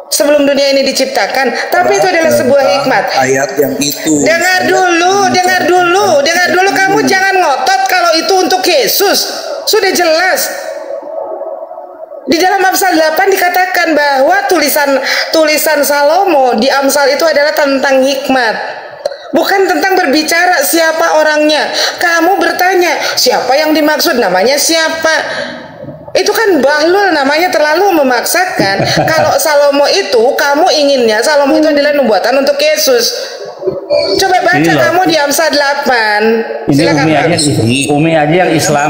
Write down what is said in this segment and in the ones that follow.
Sebelum dunia ini diciptakan, tapi itu adalah sebuah hikmat. Ayat yang itu. Dengar dulu. Kamu jangan ngotot kalau itu untuk Yesus. Sudah jelas. Di dalam Amsal 8 dikatakan bahwa tulisan Salomo di Amsal itu adalah tentang hikmat. Bukan tentang berbicara siapa orangnya. Kamu bertanya, siapa yang dimaksud? Namanya siapa? Itu kan bahlul, namanya terlalu memaksakan. Kalau Salomo itu, kamu inginnya Salomo itu adalah nubuatan untuk Yesus. Coba baca kamu di Amsal 8. Silakan. Umi aja yang Islam,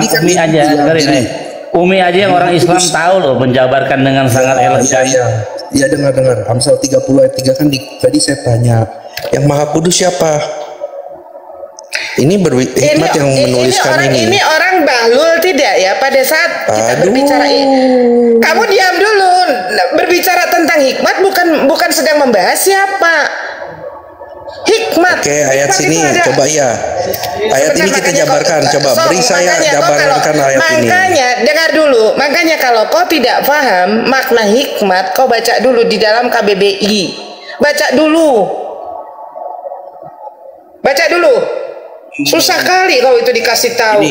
Umi aja yang orang Islam tahu loh menjabarkan dengan sangat elegan. Ya dengar. Amsal 30 ayat 3 kan tadi saya tanya, yang Maha Kudus siapa? Ini hikmat yang menuliskan ini. Ini orang bahlul tidak ya pada saat kita berbicara ini. Kamu diam dulu. Berbicara tentang hikmat bukan sedang membahas siapa. Hikmat. Oke, ayat sini coba ya. Ayat ini kita jabarkan. Coba beri saya jabarkan ayat ini. Makanya dengar dulu. Makanya kalau kau tidak paham makna hikmat, kau baca dulu di dalam KBBI. Baca dulu. Susah kali kau itu dikasih tahu.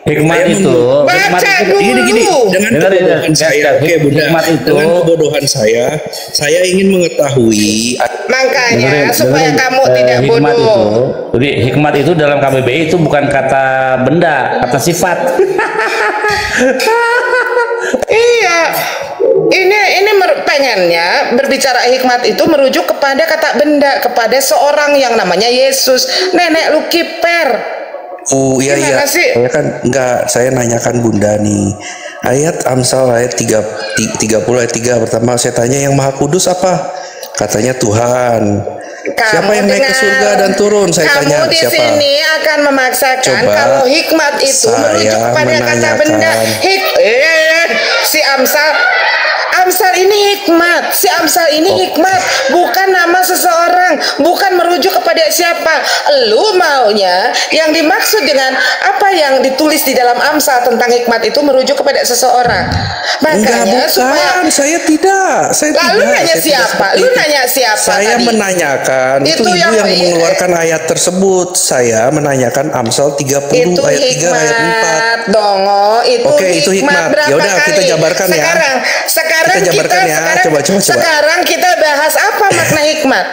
Hikmat itu baca dulu. Dengan kebodohan saya, dengan kebodohan saya ingin mengetahui. Makanya supaya kamu tidak bodoh. Jadi hikmat itu dalam KBBI itu bukan kata benda, kata sifat. Iya. Ini pengennya berbicara hikmat itu merujuk kepada kata benda, kepada seorang yang namanya Yesus. Nenek lu kiper. Oh iya. Saya kan saya nanyakan Bunda nih. Ayat Amsal ayat 30 ayat 3 pertama saya tanya yang Maha Kudus apa? Katanya Tuhan. Siapa yang naik ke surga dan turun? Saya tanya siapa? Kamu di sini akan memaksakan kalau hikmat itu merujuk kepada kata benda. Si Amsal ini hikmat. Si Amsal ini hikmat, bukan nama seseorang, bukan merujuk kepada siapa. Lu maunya yang dimaksud dengan apa yang ditulis di dalam Amsal tentang hikmat itu merujuk kepada seseorang. Makanya saya tidak. Lalu nanya siapa? Lu nanya siapa? Saya tadi menanyakan itu ibu yang mengeluarkan ayat tersebut. Saya menanyakan Amsal 30 itu ayat 3 ayat 4. Dongo, itu hikmat. Ya udah kita jabarkan ya. Sekarang kita jabarkan ya. Coba. Sekarang kita bahas apa makna hikmat.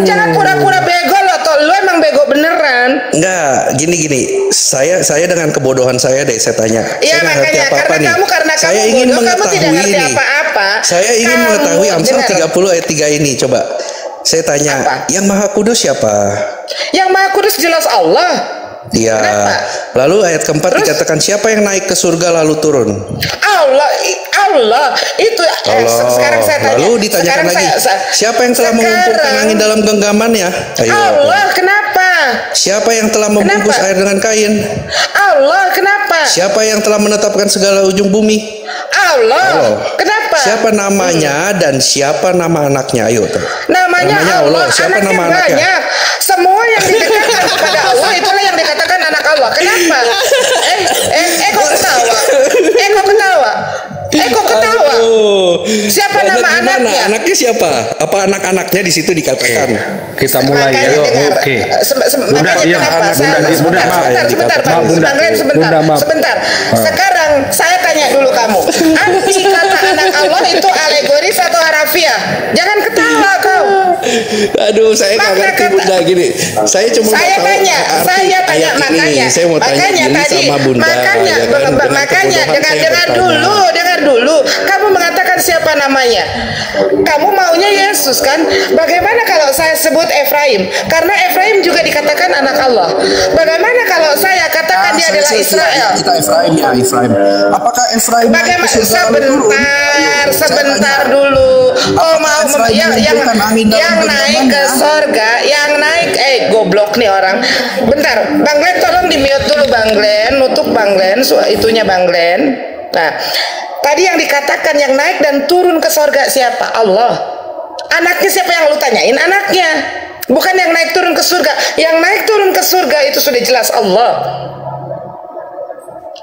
Jangan pura-pura bego loh, lu emang bego beneran. Enggak, gini. Saya dengan kebodohan saya deh saya tanya. Iya makanya karena saya kamu ingin bodoh, kamu tidak ngerti apa-apa. Saya ingin mengetahui Amsal 30 ayat 3 ini. Coba. Saya tanya, yang Maha Kudus siapa? Yang Maha Kudus jelas Allah. Iya. Lalu ayat keempat dikatakan siapa yang naik ke surga lalu turun? Allah. Itu sekarang saya tanya. Lalu ditanyakan lagi, siapa yang telah mengumpulkan angin dalam genggamannya? Ayo. Allah, kenapa? Siapa yang telah membungkus air dengan kain? Allah, kenapa? Siapa yang telah menetapkan segala ujung bumi? Allah. Kenapa? Siapa namanya dan siapa nama anaknya? Ayo. Namanya Allah. Siapa nama anaknya? Banyak. Semua yang didekatkan kepada Allah itulah yang dikatakan anak Allah. Kenapa? Kok ketawa? Siapa nama anaknya? Anaknya siapa? Apa anak-anaknya di situ dikatakan? Kita mulai ya. Oke. Sebentar. Sekarang saya tanya dulu kamu. Arti kata anak Allah itu alegoris atau harafiah? Jangan ketawa kau. Aduh, saya nggak ngerti Bunda gini. Saya cuma saya tanya makanya. Saya mau tanya sama Bunda. Makanya dengar dulu. Kamu mengatakan siapa namanya? Kamu maunya Yesus kan? Bagaimana kalau saya sebut Efraim? Karena Efraim juga dikatakan anak Allah. Bagaimana kalau saya katakan dia adalah Israel? Kita Efraim ya, Efraim. Apakah Efraim? Bagaimana? Sebentar dulu. Oh mau yang naik ke sorga, yang naik goblok nih orang. Bentar, Bang Glenn tolong di mute dulu Bang Glenn, nutup Bang Glenn, itunya Bang Glenn. Nah, tadi yang dikatakan yang naik dan turun ke sorga siapa? Allah. Anaknya siapa yang lu tanyain? Anaknya. Bukan yang naik turun ke surga. Yang naik turun ke surga itu sudah jelas Allah.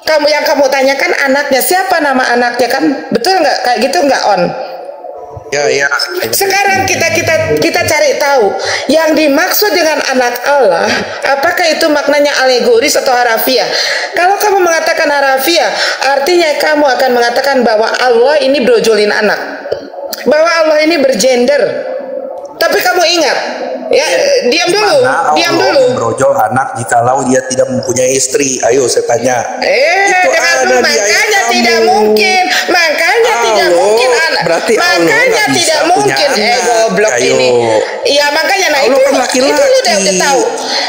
Yang kamu tanyakan anaknya, siapa nama anaknya, kan betul nggak kayak gitu, nggak On? Ya. Sekarang kita cari tahu yang dimaksud dengan anak Allah, apakah itu maknanya alegoris atau harafiah? Kalau kamu mengatakan harafiah, artinya kamu akan mengatakan bahwa Allah ini brojolin anak, bahwa Allah ini bergender. Tapi kamu ingat, ya, diam dulu. Brojol anak jikalau dia tidak mempunyai istri. Ayo saya tanya. Dengar dulu, makanya tidak mungkin. Makanya tidak mungkin anak. Berarti makanya tidak mungkin. Goblok ini. Iya, makanya itu lu udah tahu.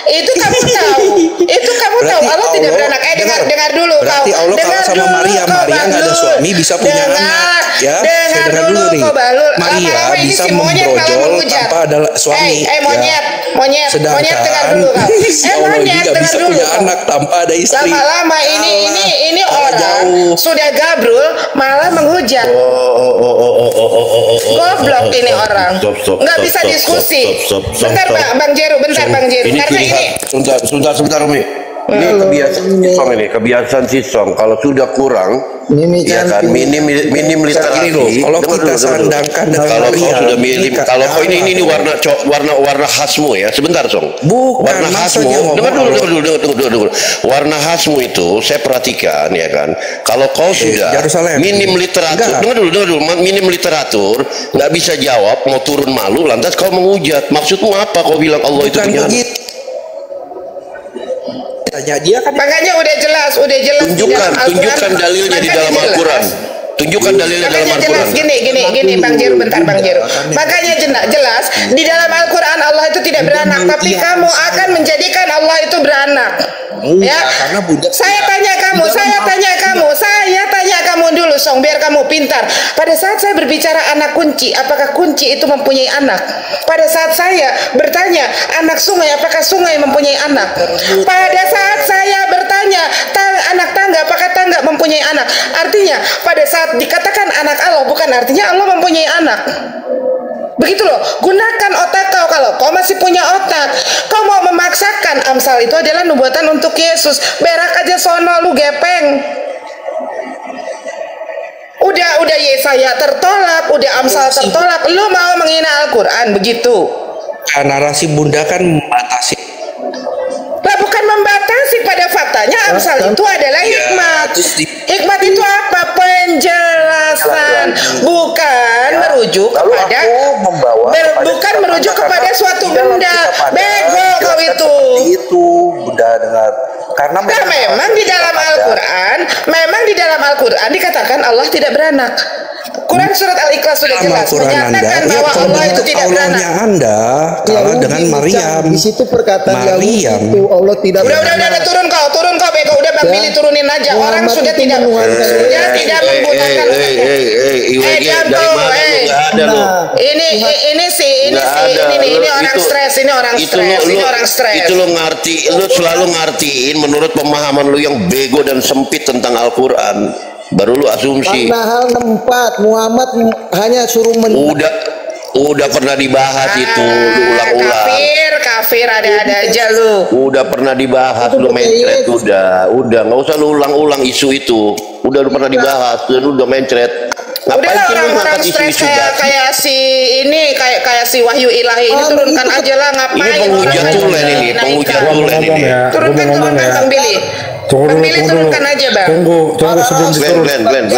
Itu kamu tahu. Itu kamu tahu. Allah tidak beranak. Dengar dulu kau. Berarti Allah kalau sama Maria nggak ada suami bisa punya anak. Ya, saya dengar dulu nih. Maria bisa membrojol tanpa ada suami. Monyet dengar dulu kau. Monyet dengar dulu. Punya anak tanpa ada istri. Lama-lama ini orang sudah gabrul malah menghujat. Goblok ini orang. Nggak bisa diskusi. Bentar Bang Jeru. Karena ini. Sebentar Umi. Ini kebiasaan sisong. Kalau sudah kurang, ya kan minim literasi. Kalau kita sandangkan kalau kau sudah minim, kalau kau ini warna khasmu ya. Sebentar Song. Bukan warna khasmu. Dengar dulu. Warna khasmu itu saya perhatikan ya kan. Kalau kau sudah minim literatur, dengar dulu. Minim literatur, nggak bisa jawab, mau turun malu, lantas kau menghujat. Maksudmu apa? Kau bilang Allah itu punya anak? Tanya dia kan, makanya udah jelas tunjukkan dalilnya di dalam Al-Quran. Tunjukkan dalilnya dalam Al-Quran. Gini Bang Jeru, bentar Bang Jeru. Makanya jelas di dalam Al-Quran Allah itu tidak beranak, tapi kamu akan menjadikan Allah itu beranak. Ya, saya tanya kamu dulu Song, biar kamu pintar. Pada saat saya berbicara anak kunci, apakah kunci itu mempunyai anak? Pada saat saya bertanya anak sungai, apakah sungai mempunyai anak? Pada saat saya bertanya anak tangga, apakah tangga mempunyai anak? Artinya pada saat dikatakan anak Allah, bukan artinya Allah mempunyai anak. Begitu loh, gunakan otak kau. Kalau kau masih punya otak, kau mau memaksakan Amsal itu adalah nubuatan untuk Yesus, berak aja sono lu gepeng. Udah Yesaya tertolak, udah Amsal tertolak, lu mau menghina Al-Quran begitu? Narasi Bunda kan membatasi. Lah bukan membatasi, pada faktanya Amsal itu adalah hikmat. Hikmat itu apa? Penjelasan, bukan merujuk kepada bukan merujuk kepada suatu benda. Bego kau itu. Itu Bunda dengar. Karena memang di dalam Al-Quran dikatakan Allah tidak beranak. Quran surat Al-Ikhlas sudah jelas menyatakan bahwa Allah itu tidak beranak. Anda kalah dengan Maryam. Di situ perkataan Maryam itu Allah tidak beranak. Udah turun kau bego, udah Bang Billy turunin aja. Orang sudah tidak menggunakan. Ini orang stres. Itu lo selalu ngertiin menurut pemahaman lu yang bego dan sempit tentang Al-Quran. Baru lu asumsi. Karena hal tempat Muhammad hanya suruh udah pernah dibahas itu, lu ulang-ulang. Kafir ada aja lu. Udah pernah dibahas, lu mencret udah nggak usah lu ulang-ulang isu itu. Udah lu pernah dibahas, lu udah mencret. Udah orang stres kayak si ini kayak si Wahyu Ilahi ini, turunkan aja lah, ngapain? Ini penghujat tulen ini. Turunkan Bang Billy. Bang Billy turunkan aja Bang. Tunggu sebelum diturunkan.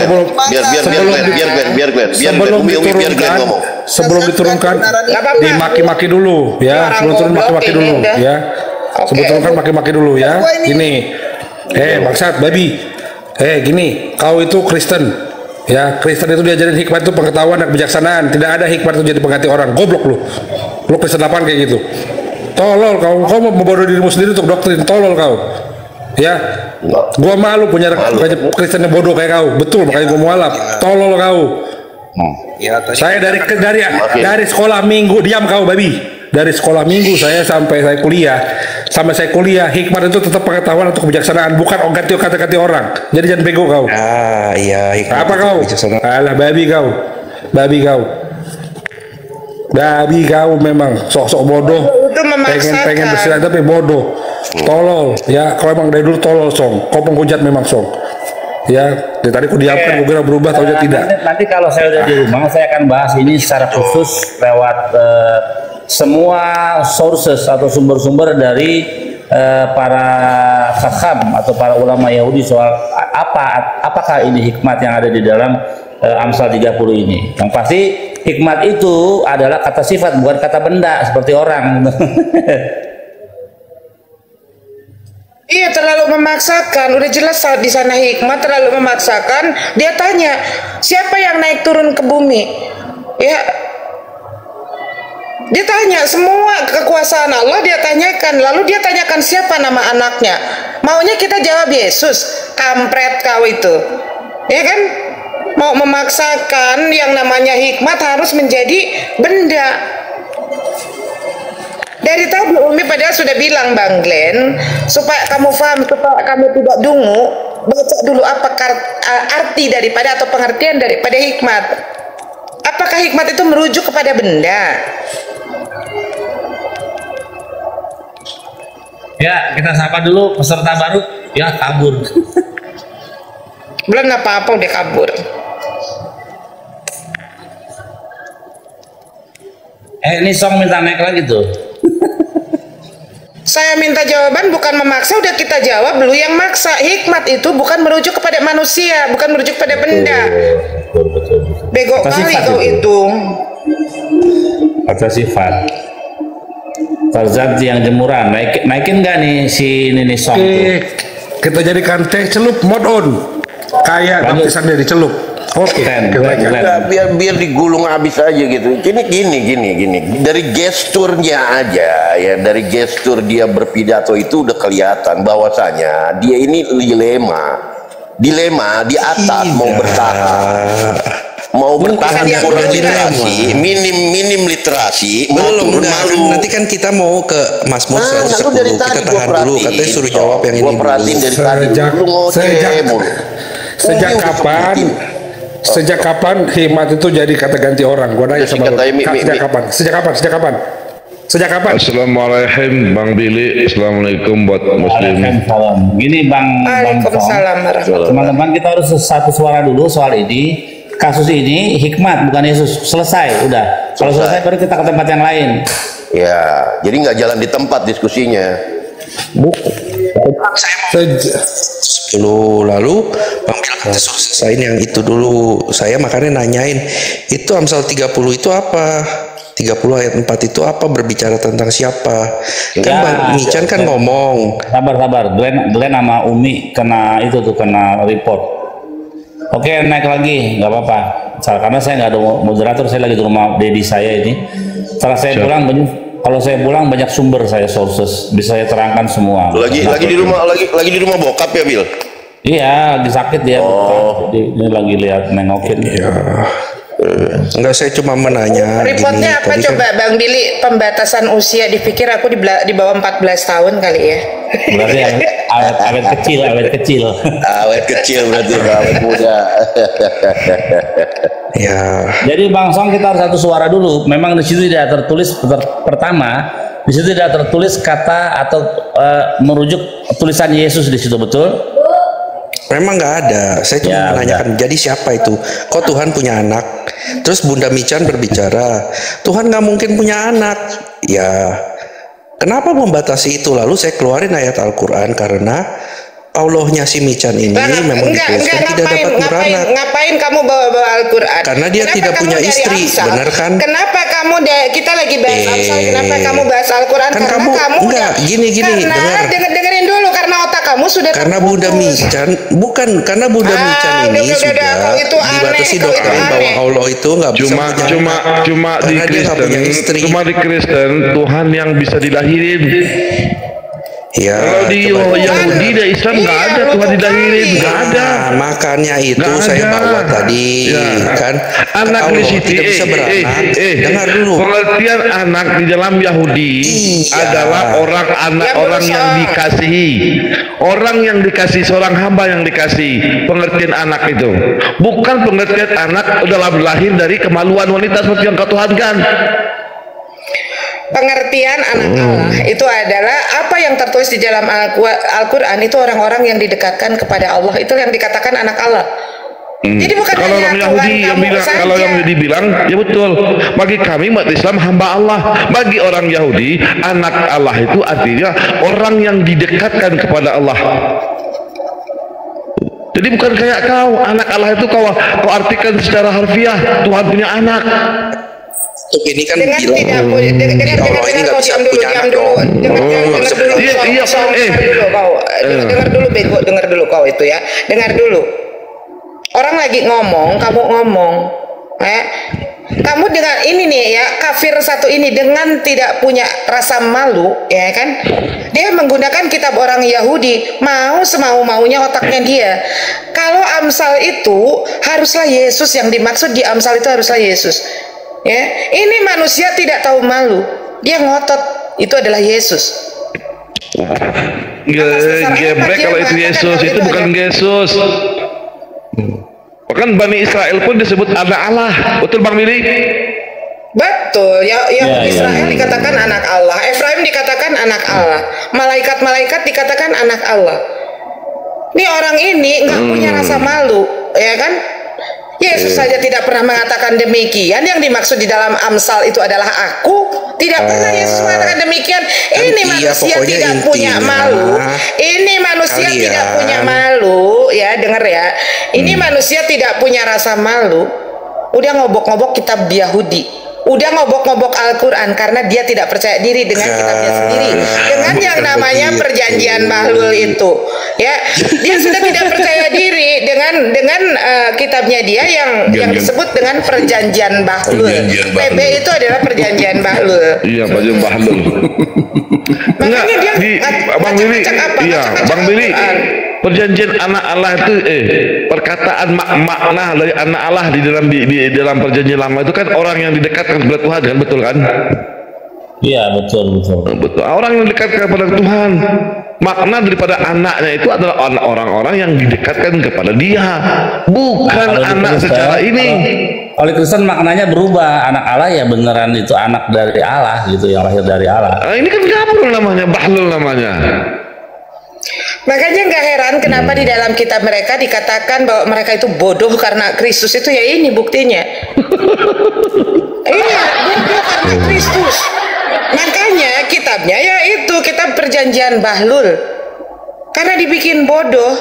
Sebelum diturunkan dimaki-maki dulu ya. Sebelum turun maki-maki dulu ya. Sebelum turunkan maki-maki dulu ya. Gini. Bangsat babi. Gini, kau itu Kristen. Ya, Kristen itu diajarin hikmat itu pengetahuan dan kebijaksanaan. Tidak ada hikmat itu jadi pengganti orang. Goblok lu. Lu Kristen apaan kayak gitu? Tolol kau mau membodoh dirimu sendiri untuk doktrin. Tolol kau. Ya, gua malu punya Kristen yang bodoh kayak kau. Betul, makanya gua mualaf. Tolol kau. Saya dari sekolah minggu, diam kau babi. Dari sekolah minggu sampai saya kuliah, hikmat itu tetap pengetahuan atau kebijaksanaan, bukan ganti kata-kata orang. Jadi jangan bego kau. Iya, hikmat. Apa kau? Alah babi kau memang sok-sok bodoh. pengen bersilat tapi bodoh, tolol ya. Kalau emang dari dulu tolol song, kau penghujat memang song. Ya, tadi aku diamkan, gue kira berubah, tahu tidak. Nanti kalau saya udah di rumah, saya akan bahas ini secara khusus lewat semua sources atau sumber-sumber dari para hakam atau para ulama Yahudi soal apakah ini hikmat yang ada di dalam Amsal 30 ini. Yang pasti hikmat itu adalah kata sifat, bukan kata benda seperti orang. Iya, terlalu memaksakan. Udah jelas di sana hikmat, terlalu memaksakan. Dia tanya, siapa yang naik turun ke bumi? Ya, dia tanya semua kekuasaan Allah, dia tanyakan. Lalu dia tanyakan siapa nama anaknya. Maunya kita jawab Yesus. Kampret kau itu, ya kan? Mau memaksakan yang namanya hikmat harus menjadi benda. Dari tadi Umi padahal sudah bilang Bang Glenn, supaya kamu paham, supaya kamu tidak dungu, baca dulu apa arti daripada atau pengertian daripada hikmat. Apakah hikmat itu merujuk kepada benda? Ya, kita sapa dulu peserta baru. Ya, kabur. Belum apa-apa udah kabur. Ini Song minta naik lagi tuh. Saya minta jawaban, bukan memaksa, udah kita jawab dulu yang maksa. Hikmat itu bukan merujuk kepada manusia, bukan merujuk pada benda. Bego kali kau itu. Kata sifat. Tarzan yang jemuran, naikin nggak nih si ini Song? Kita jadikan teh celup mod on. Kayak baptisan dia dicelup. Oke, biar digulung habis aja gitu. Gini. Dari gesturnya aja ya, dari gestur dia berpidato itu udah kelihatan bahwasanya dia ini dilema di atas mau bertahan kurang literasi, minim literasi, belum malu. Nanti kan kita mau ke Mazmur 110. Kita tahan dulu, katanya suruh jawab yang ini dulu. Sejak kapan hikmat itu jadi kata ganti orang? Gua nanya sama lu. Sejak kapan? Assalamualaikum Bang Billy. Assalamualaikum buat muslim. Waalaikumsalam. Gini Bang teman-teman, kita harus satu suara dulu soal ini. Kasus ini hikmat bukan Yesus. Selesai, udah. Kalau selesai baru kita ke tempat yang lain. Ya, jadi nggak jalan di tempat diskusinya. Lalu Bang Bil kata suruh selesaiin yang itu dulu. Saya makanya nanyain, itu Amsal 30 itu apa? 30 ayat 4 itu apa, berbicara tentang siapa? Kan Bang Mican kan ngomong. Sabar. Glenn sama Umi kena report. Oke, naik lagi, nggak apa-apa. Karena saya nggak ada moderator, saya lagi di rumah Dedi saya ini. Setelah saya pulang, kalau saya pulang banyak sumber saya sources, bisa saya terangkan semua. Lagi di rumah bokap ya, Bil? Iya, lagi sakit dia. Ini lagi lihat nengokin. Iya. Enggak, saya cuma menanya. Reportnya apa coba kan, Bang Billy? Pembatasan usia, dipikir aku di bawah 14 tahun kali ya. Berarti awet kecil. Awet kecil berarti awet muda. Ya. Jadi Bang Song, kita harus satu suara dulu. Memang di situ tidak tertulis pertama, di situ tidak tertulis kata atau merujuk tulisan Yesus di situ, betul? Memang nggak ada. Saya cuma menanyakan, jadi siapa itu? Kok Tuhan punya anak? Terus Bunda Mican berbicara, Tuhan nggak mungkin punya anak. Ya, kenapa membatasi itu? Lalu saya keluarin ayat Al-Quran karena Allahnya si Mican ini memang dituliskan tidak dapat beranak. Ngapain kamu bawa Al-Quran? Karena dia tidak punya istri, benar kan? Kenapa kamu kita lagi bahas Amsal? Kenapa kamu bahas Al-Quran? Kan kamu enggak gini dengerin dulu, karena otak kamu sudah karena Bunda Mican karena Bunda Mican ini sudah dibatasi doktrin bahwa Allah itu nggak bisa cuma di Kristen Tuhan yang bisa dilahirin. Ya, kalau di Yahudi dan Islam nggak ada Tuhan dilahirin, nggak ada. Makanya itu saya bawa tadi kan. Anak di situ bisa beranak. Dengar dulu. Pengertian anak di dalam Yahudi adalah orang yang dikasihi, orang yang dikasih, seorang hamba yang dikasih. Pengertian anak itu bukan pengertian anak adalah lahir dari kemaluan wanita seperti yang kau tuhankan. pengertian anak Allah itu adalah apa yang tertulis di dalam Al-Quran itu orang-orang yang didekatkan kepada Allah, itu yang dikatakan anak Allah. Jadi bukan kalau orang Yahudi yang bilang, kalau yang Yahudi bilang, ya betul. Bagi kami umat Islam hamba Allah. Bagi orang Yahudi, anak Allah itu artinya orang yang didekatkan kepada Allah. Jadi bukan kayak kau, anak Allah itu kau artikan secara harfiah, Tuhan punya anak. Ini kan dengan bilang, tidak punya, Allah ini nggak bisa punya anak dong. Dengar dulu bego, dengar dulu kau itu ya, dengar dulu. Orang lagi ngomong, kamu ngomong, kamu dengan ini nih ya, kafir satu ini dengan tidak punya rasa malu, ya kan? Dia menggunakan kitab orang Yahudi, mau semau-maunya otaknya dia. Kalau Amsal itu haruslah Yesus yang dimaksud di Amsal itu haruslah Yesus. Ya, ini manusia tidak tahu malu, dia ngotot, itu adalah Yesus. Gebrek kalau itu Yesus, itu bukan Yesus. Bahkan Bani Israel pun disebut anak Allah, betul Bang Billy? Betul, Israel dikatakan anak Allah, Efraim dikatakan anak Allah, malaikat-malaikat dikatakan anak Allah. Ini orang ini nggak punya rasa malu, ya kan? Yesus saja tidak pernah mengatakan demikian. Yang dimaksud di dalam Amsal itu adalah aku. Tidak pernah Yesus mengatakan demikian. Ini manusia tidak punya malu. Ini manusia tidak punya malu. Ya, dengar ya. Ini manusia tidak punya rasa malu. Udah ngobok-ngobok kitab Yahudi. Udah ngobok-ngobok Al-Quran karena dia tidak percaya diri dengan kitabnya sendiri, dengan yang namanya perjanjian Bahlul itu, ya. Dia sudah tidak percaya diri dengan kitabnya dia yang disebut dengan perjanjian Bahlul. PB itu adalah perjanjian Bahlul. Iya, perjanjian Bahlul. Makanya dia Bang Billy, iya, Bang Billy, perjanjian anak Allah itu perkataan makna dari anak Allah di dalam perjanjian lama itu kan orang yang didekatkan kepada Tuhan, kan, betul kan? Iya, betul. Orang yang dekat kepada Tuhan, makna daripada anaknya itu adalah orang-orang yang didekatkan kepada Dia, bukan anak secara ini. Kalau Kristen maknanya berubah, anak Allah ya beneran itu anak dari Allah gitu, yang lahir dari Allah. Ini kan Gabrul namanya, Bahlul namanya. Makanya nggak heran kenapa di dalam kitab mereka dikatakan bahwa mereka itu bodoh karena Kristus itu, ya ini buktinya. Iya, bodoh karena Kristus. Makanya kitabnya ya itu kitab perjanjian Bahlul. Karena dibikin bodoh.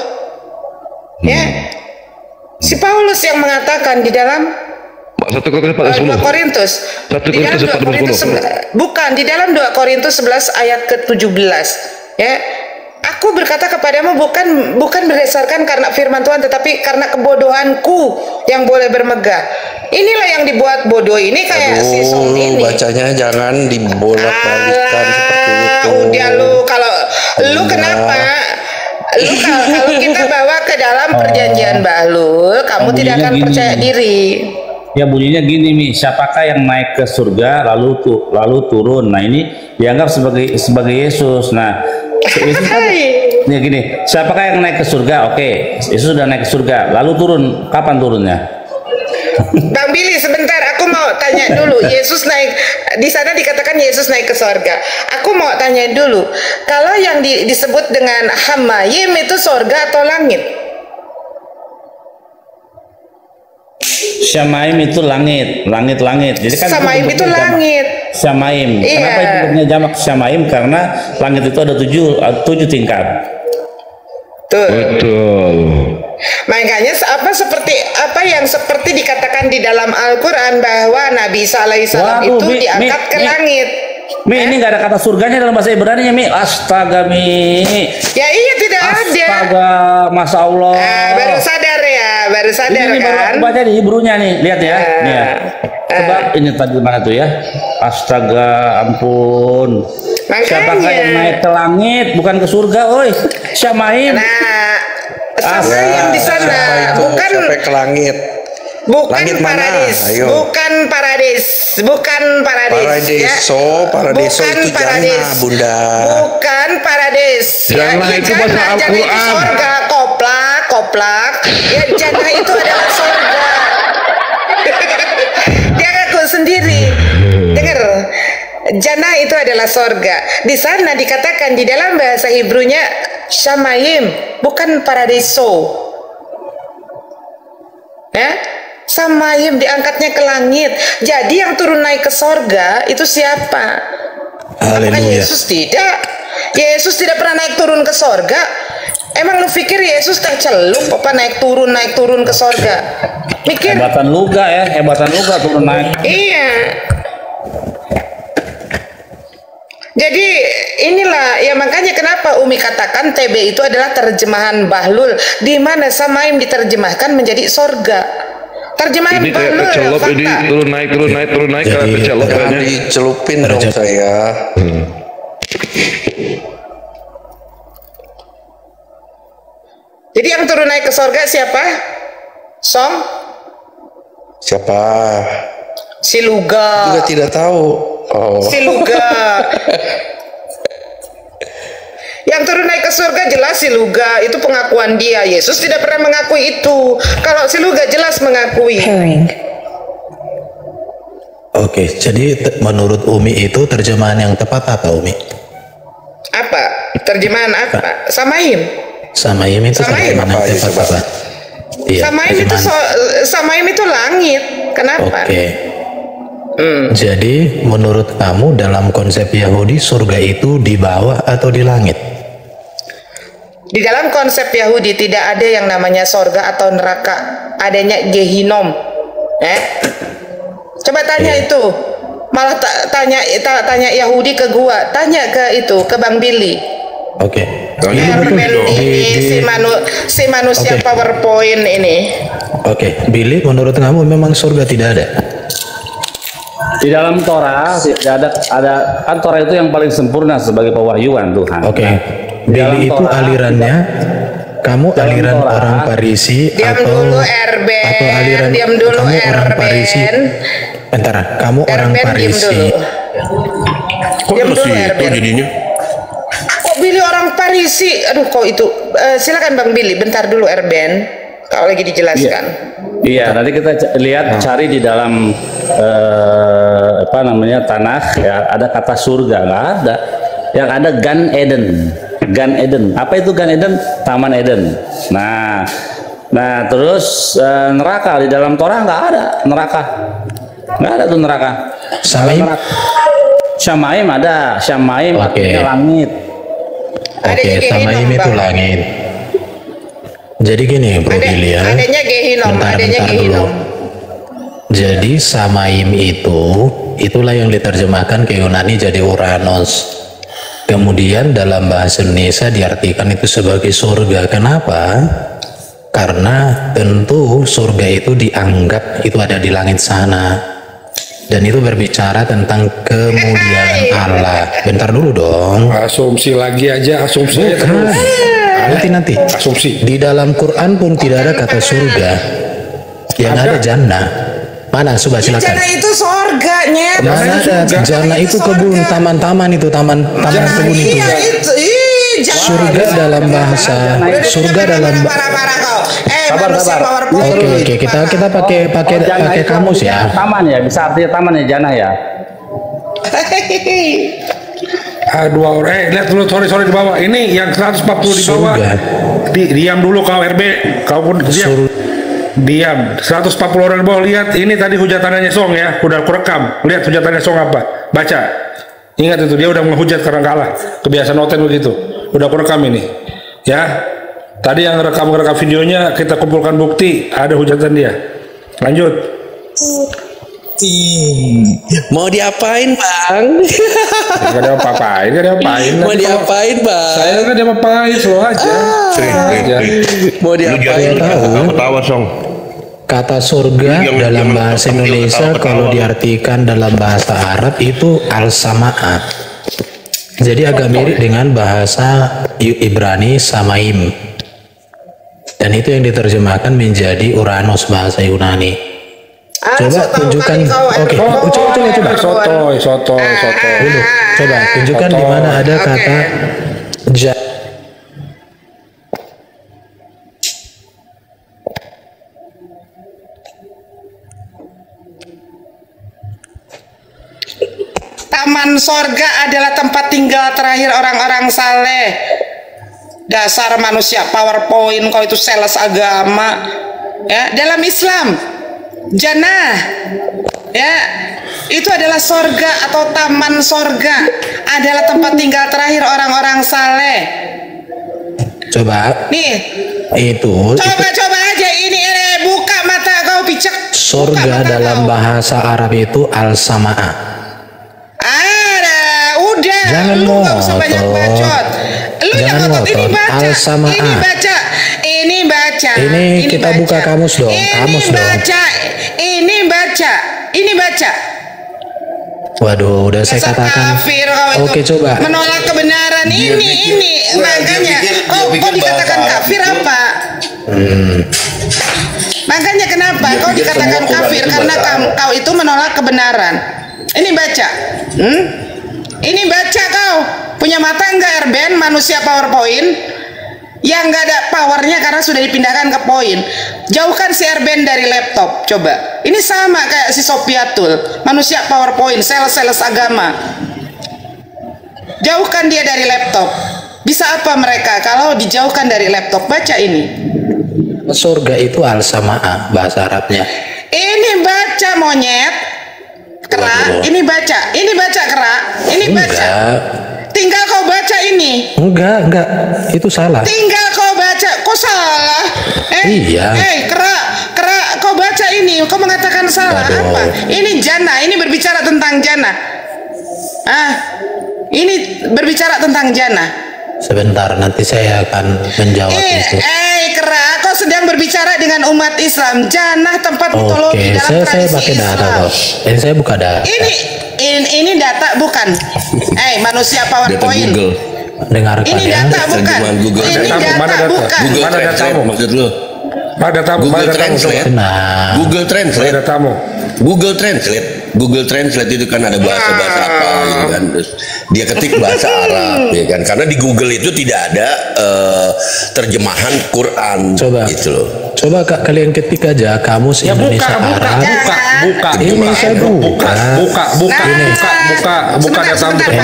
Ya. Si Paulus yang mengatakan di dalam 1 Korintus 14. Bukan, di dalam 2 Korintus 11 ayat ke-17. Ya. Aku berkata kepadamu bukan berdasarkan karena firman Tuhan, tetapi karena kebodohanku yang boleh bermegah. Inilah yang dibuat bodoh ini kayak si Song ini. Bacanya jangan dibolak-balikan seperti itu. Udah kalau lu kenapa? Kalau kita bawa ke dalam perjanjian Bahlul, kamu tidak akan percaya diri. Ya bunyinya gini nih, siapakah yang naik ke surga lalu turun? Nah ini dianggap sebagai Yesus. Nah Yesus kan, ya gini, siapakah yang naik ke surga? Oke, Yesus sudah naik ke surga, lalu turun, kapan turunnya? Bang Billy, sebentar, aku mau tanya dulu. Yesus naik, di sana dikatakan Yesus naik ke surga. Aku mau tanya dulu, kalau yang disebut dengan Hamayim itu surga atau langit? Syamaim itu langit. Jadi kan Syamaim itu langit. Syamaim. Iya. Kenapa itu bentuknya jamak Syamaim? Karena langit itu ada 7 tingkat. Betul. Makanya apa yang seperti dikatakan di dalam Al-Quran bahwa Nabi Isa alaihissalam itu diangkat ke langit. Ini nggak ada kata surganya dalam bahasa Ibrani-nya, Mi. Astaga, Mi. Ya iya, tidak ada. Astaga, Masya Allah. Baru sadar ini kan? Baru aku baca di Hebrew-nya nih, lihat ya. Nih ya. Coba ini tadi mana tuh ya? Astaga, ampun. Siapakah yang naik ke langit, bukan ke surga, oi? Syamaim. Nah, Syamaim di sana, bukan sampai ke langit. Bukan paradis, bukan paradis, Paradiso itu jannah, Bunda. Bukan paradis. Jannah itu bahasa Al-Quran. Surga, koplak. Ya, jannah itu adalah surga. Dia ngaku sendiri. Dengar. Jannah itu adalah sorga. Di sana dikatakan di dalam bahasa Hebrunya shamayim, bukan paradiso. Ya, shamayim diangkatnya ke langit. Jadi yang turun naik ke sorga itu siapa? Apakah Yesus? Tidak. Yesus tidak pernah naik turun ke sorga. Emang lu pikir Yesus tercelup apa naik turun ke sorga? Mikir. Hebatan luga ya, hebatan luga turun naik. Iya. Jadi inilah ya, makanya kenapa Umi katakan TB itu adalah terjemahan Bahlul, di mana Samaim diterjemahkan menjadi sorga. Terjemahan ini kayak Bahlul kecelop, ini turun naik kayak kecelop kayaknya. Dicelupin dong saya. Jadi yang turun naik ke sorga siapa? Song? Siapa? Si Luga. Juga tidak tahu. Oh. Si Luga. Yang turun naik ke surga jelas si Luga, itu pengakuan dia. Yesus tidak pernah mengakui itu. Kalau si Luga jelas mengakui. Oke, jadi menurut Umi itu terjemahan yang tepat apa, Umi? Apa? Terjemahan apa? Samaim. Samaim itu terjemahan yang tepat apa? Iya, Samaim itu langit. Kenapa? Oke. Jadi menurut kamu dalam konsep Yahudi surga itu di bawah atau di langit? Di dalam konsep Yahudi tidak ada yang namanya sorga atau neraka, adanya Gehinom. Coba tanya itu. Malah tanya Yahudi ke gua, tanya ke Bang Billy. Oke. Si manusia PowerPoint ini. Oke, Billy, menurut kamu memang surga tidak ada? Di dalam Torah tidak ada kan Torah itu yang paling sempurna sebagai pewahyuan Tuhan. Oke. Billy itu alirannya kamu aliran Torah, orang Parisi atau aliran kamu orang Parisi? Bentar, kamu orang Parisi. Kok mesti itu jadinya? Kok Billy orang Parisi? Aduh, kok itu? Silakan Bang Billy, bentar dulu Erben, kalau lagi dijelaskan. Iya, nanti kita lihat cari di dalam Tanakh ya, ada kata surga, nggak ada. Yang ada Gan Eden. Gan Eden. Apa itu Gan Eden? Taman Eden. Nah terus neraka di dalam Torah nggak ada neraka. Nggak ada tuh neraka. Syamaim ada. Syamaim artinya langit. Oke, Syamaim itu langit. Jadi gini Bro Billy ya. Adanya Gehinom, dulu. Jadi Samaim itulah yang diterjemahkan ke Yunani jadi Uranus. Kemudian dalam bahasa Indonesia diartikan itu sebagai surga. Kenapa? Karena tentu surga itu dianggap itu ada di langit sana. Dan itu berbicara tentang kemuliaan Allah. Bentar dulu dong. Asumsi lagi aja, asumsi aja terus. Nanti asumsi. Di dalam Quran pun tidak ada kata surga. Yang ada jannah. Mana? Coba silakan. Jannah itu surganya. Mana ada? Jannah itu kebun, taman-taman itu, taman kebun itu. Surga dalam bahasa, surga dalam. Sabar. Oke, kita pakai kamus ya. Taman ya, bisa artinya taman ya, jannah ya. Dua orang, lihat dulu, sorry di bawah. Ini yang 140 di bawah. Diam dulu kau RB, kau pun diam. 140 orang di bawah, lihat ini tadi hujatannya Song ya, udah kurekam. Lihat hujatannya Song apa? Baca. Ingat itu, dia udah menghujat karena kalah. Kebiasaan Noten begitu. Udah kurekam ini. Ya. Tadi yang rekam videonya kita kumpulkan bukti, ada hujatan dia. Lanjut. Mau diapain Bang? Gak ada apa-apain. Mau diapain Bang? Saya kan diapain, slow aja. Mau diapain? Ketawa Song. Kata surga dalam bahasa Indonesia kalau diartikan dalam bahasa Arab itu al-sama'at. Jadi agak mirip dengan bahasa Ibrani Samaim. Dan itu yang diterjemahkan menjadi Uranus bahasa Yunani. Coba tunjukkan. Oke, coba. Sotoy. Dulu, coba tunjukkan di mana ada kata taman sorga adalah tempat tinggal terakhir orang-orang saleh. Dasar manusia PowerPoint, kau itu sales agama. Ya, dalam Islam, jannah, ya, itu adalah sorga atau taman sorga, adalah tempat tinggal terakhir orang-orang saleh. Coba. Nih. Itu. Coba aja ini buka mata kau picek. Sorga dalam bahasa Arab itu al-sama'ah. Udah. Jangan lu nggak usah banyak bacot. Lu yang ngotot ini baca. Ini baca. Ini baca. Ini kita baca. Buka kamus dong. Kamus ini baca. Dong. Ini baca. Ini baca. Waduh, udah saya katakan. Kafir, oke, coba. Menolak kebenaran ini. Makanya kau dikatakan kafir apa? Makanya kenapa kau dikatakan kafir? Karena kau itu menolak kebenaran. Ini baca. Ini baca kau. Punya mata enggak Erben? Manusia PowerPoint yang nggak ada powernya karena sudah dipindahkan ke poin. Jauhkan si Erben dari laptop. Coba. Ini sama kayak si Sopiatul, manusia PowerPoint, sales agama. Jauhkan dia dari laptop. Bisa apa mereka kalau dijauhkan dari laptop? Baca ini. Surga itu al-sama'ah bahasa Arabnya. Ini baca monyet. Kera. Ini baca. Ini baca kera. Ini baca. Tinggal kau baca ini. Enggak, itu salah. Tinggal kau baca, kok salah? Iya. Kera, kau baca ini, kau mengatakan salah. Apa? Ini jannah, ini berbicara tentang jannah. Ini berbicara tentang jannah. Sebentar, nanti saya akan menjawab itu. Kera, kau sedang berbicara dengan umat Islam. Jannah tempat mitologi dalam tradisi saya pakai Islam. Data, ini saya buka data. Ini data bukan. Manusia PowerPoint. Dengarkan ini data bukan. Ini data bukan. Google Translate maksud lu? Google Translate. Google Translate. Google Translate. Google Translate itu kan ada bahasa-bahasa apa gitu kan. Terus dia ketik bahasa Arab ya kan. Karena di Google itu tidak ada terjemahan Quran. Coba gitu loh. Coba kalian ketik aja kamus Indonesia Arab. Buka. Ini saya buka data buka.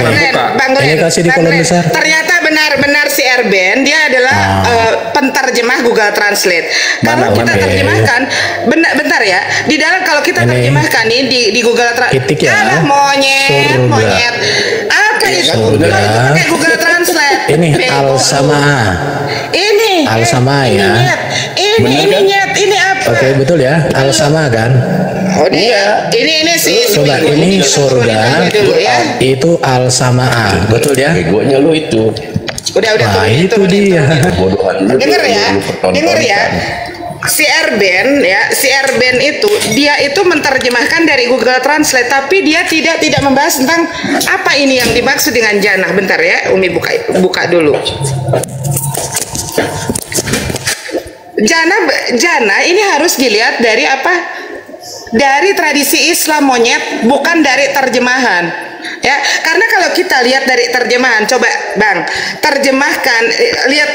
Ini kasih di kolom besar. Ternyata benar-benar si Erben dia adalah penterjemah Google Translate. Kalau kita terjemahkan, bentar ya. Di dalam kalau kita terjemahkan nih di Google Translate. Ya. Monyet. Apa itu? Kalau itu pakai Google Translate. Ini al-sama'ah. Ini al-sama'ah ya. Ini apa? Oke, betul ya. Al-sama'ah kan? Oh dia. Ini sih. Coba ini surga itu al-sama'ah. Betul ya? Begonya lu itu. Udah itu dia. Dengar ya. Si Erben itu dia itu menerjemahkan dari Google Translate, tapi dia tidak membahas tentang apa ini yang dimaksud dengan jannah. Bentar ya, Umi buka dulu. Jannah ini harus dilihat dari apa? Dari tradisi Islam monyet, bukan dari terjemahan. Ya, karena kalau kita lihat dari terjemahan, coba Bang, terjemahkan,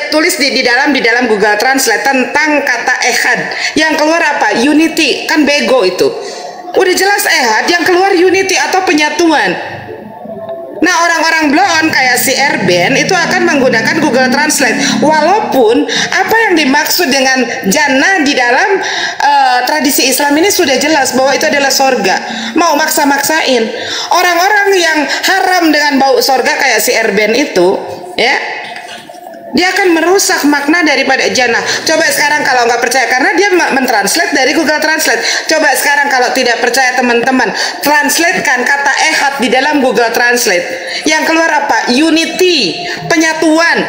tulis di dalam Google Translate tentang kata ehad. Yang keluar apa? Unity, kan bego itu. Udah jelas ehad, yang keluar unity atau penyatuan. Nah, orang-orang blon kayak si Erben itu akan menggunakan Google Translate. Walaupun apa yang dimaksud dengan jannah di dalam tradisi Islam ini sudah jelas bahwa itu adalah sorga. Mau maksa-maksain. Orang-orang yang haram dengan bau sorga kayak si Erben itu, ya, dia akan merusak makna daripada jannah. Coba sekarang kalau nggak percaya, karena dia mentranslate dari Google Translate. Coba sekarang kalau tidak percaya teman-teman, translatekan kata ehad di dalam Google Translate. Yang keluar apa? Unity, penyatuan.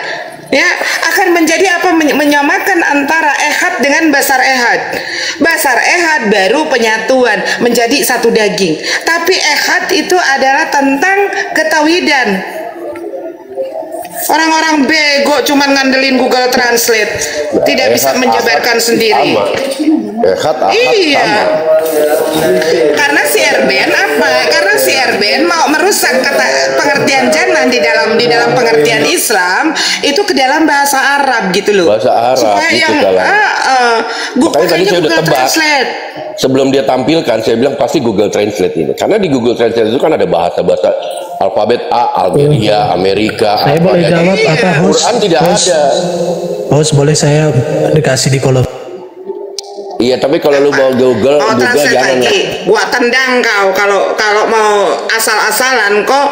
Ya, akan menjadi apa? Menyamakan antara ehad dengan basar ehad. Basar ehad baru penyatuan menjadi satu daging. Tapi ehad itu adalah tentang ketauhidan. Orang-orang bego cuman ngandelin Google Translate, tidak bisa menjabarkan sendiri. Iya. Karena si Erben apa? Karena si Erben mau merusak kata pengertian jannah di dalam pengertian Islam. itu ke dalam bahasa Arab gitu loh. Bahasa Arab supaya itu yang makanya tadi saya udah Google tebak. Translate. Sebelum dia tampilkan saya bilang pasti Google Translate ini. Karena di Google Translate itu kan ada bahasa-bahasa alfabet A, Algeria, Amerika. Saya boleh jawab apa host? Quran tidak ada. Host boleh saya dikasih di kolom? Iya, tapi kalau lu mau Google jangan lagi. Gua tendang kau kalau mau asal-asalan kok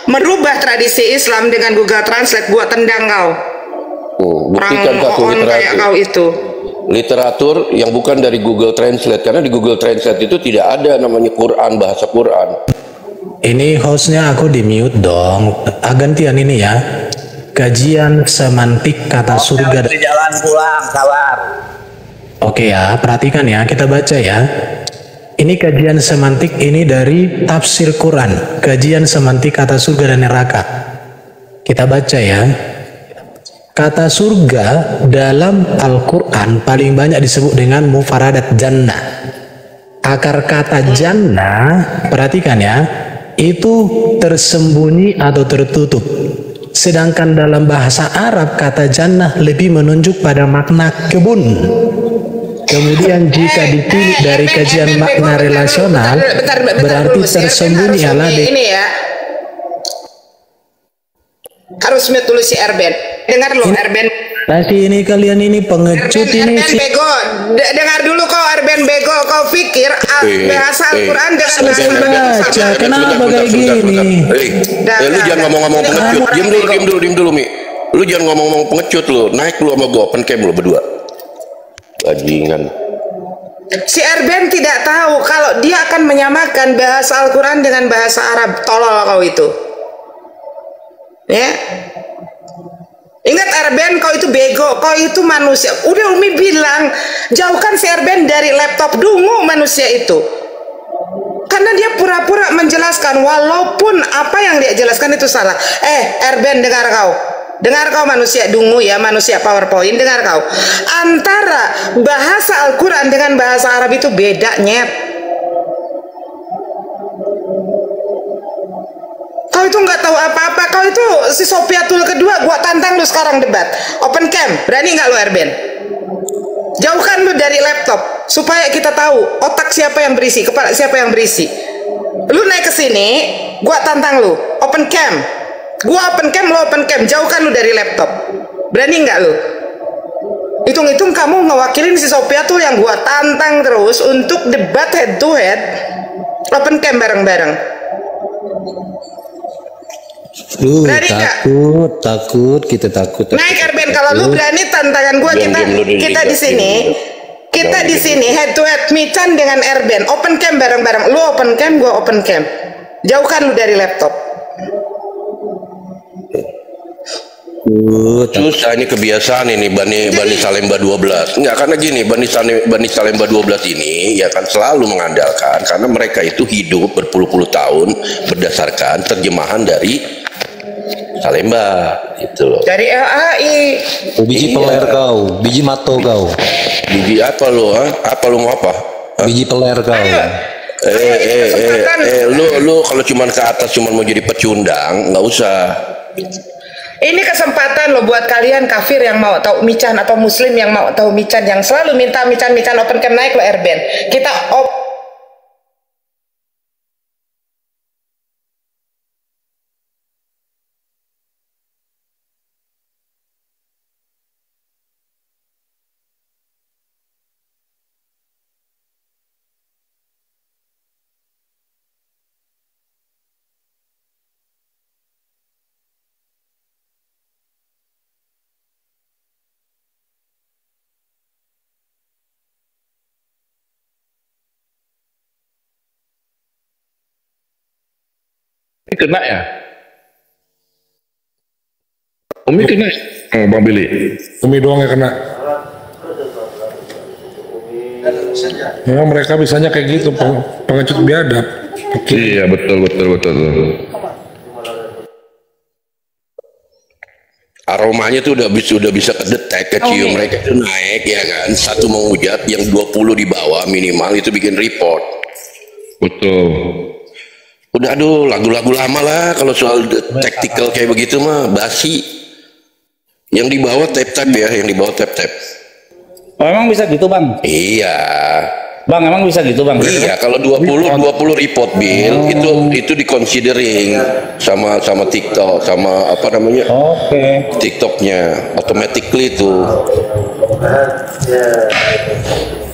merubah tradisi Islam dengan Google Translate, gua tendang kau. Buktikan satu kayak kau itu. Literatur yang bukan dari Google Translate, karena di Google Translate itu tidak ada namanya Quran, bahasa Quran. Ini hostnya aku di mute dong. Gantian ini ya. Kajian semantik kata surga. Di jalan pulang, sabar. Oke ya, perhatikan ya, kita baca ya. Ini kajian semantik ini dari tafsir Quran, kajian semantik kata surga dan neraka. Kita baca ya. Kata surga dalam Al-Quran paling banyak disebut dengan mufaradat jannah. Akar kata jannah, perhatikan ya, itu tersembunyi atau tertutup. Sedangkan dalam bahasa Arab kata jannah lebih menunjuk pada makna kebun. Kemudian jika ditilik dari kajian makna relasional, berarti tersembunyi adalah ini ya. Harus mute dulu si Erben. Dengar lo Erben. Masih ini kalian ini pengecut ini sih. Bego. Dengar dulu kau Erben bego. Kau pikir bahasa Al-Quran dengan bahasa baca. Kenapa kayak gini? Lu jangan ngomong-ngomong pengecut. Diam dulu Mi. Lu jangan ngomong-ngomong pengecut lu. Naik lu sama gua open cam lu berdua. Bajingan. Si Erben tidak tahu kalau dia akan menyamakan bahasa Al-Quran dengan bahasa Arab. Tolol kau itu. Ya. Ingat Erben, kau itu bego, kau itu manusia. Udah Umi bilang, jauhkan si Erben dari laptop, dungu manusia itu. Karena dia pura-pura menjelaskan walaupun apa yang dia jelaskan itu salah. Erben, dengar kau. Dengar kau manusia dungu ya, manusia PowerPoint, dengar kau. Antara bahasa Al-Quran dengan bahasa Arab itu beda, nyet. Kau itu nggak tahu apa-apa. Kau itu si Sofiatul kedua. Gua tantang lu sekarang debat. Open cam, berani nggak lu Erben? Jauhkan lu dari laptop supaya kita tahu otak siapa yang berisi, kepala siapa yang berisi. Lu naik ke sini, gua tantang lu. Open cam. Gua open cam, lu open cam. Jauhkan lu dari laptop. Berani nggak lu? Hitung-hitung kamu ngewakilin si Sofiatul yang gua tantang terus untuk debat head to head. Open cam bareng-bareng. Takut, kita takut. Naik Erben, kalau lu berani tantangan gua, kita di sini. Kita di sini head to head Michan dengan Erben. Open cam bareng-bareng. Lu open cam, gua open cam. Jauhkan lu dari laptop. Susah ini kebiasaan ini Bani Salemba 12. Enggak, karena gini, Bani Salemba 12 ini ya kan selalu mengandalkan karena mereka itu hidup berpuluh-puluh tahun berdasarkan terjemahan dari Salemba gitu loh. Dari LAI. Biji peler kau, biji mato kau. Biji apa lu? Apa lu mau apa? Biji peler kau. Lu kalau cuman ke atas cuman mau jadi pecundang, nggak usah. Ini kesempatan loh buat kalian kafir yang mau tahu Michan atau muslim yang mau tahu Michan yang selalu minta Michan open cam. Naik lo Erben. Kita kena ya? Umi kena? Oh, Bang Billy. Umi doang yang kena. Memang mereka bisanya kayak gitu, pengecut biadab. Iya, betul. Aromanya tuh udah bisa kedetek, kecium. Mereka itu naik ya kan. Satu menghujat yang 20 di bawah minimal itu bikin report. Betul. Udah lagu-lagu lama lah kalau soal tactical kayak begitu mah basi. Yang di bawah tap-tap ya, yang di bawah tap-tap. Oh, emang bisa gitu, Bang? Iya. Bang, emang bisa gitu, Bang? Iya, kalau 20 report bill itu di-considering sama TikTok, sama apa namanya? TikToknya automatically itu.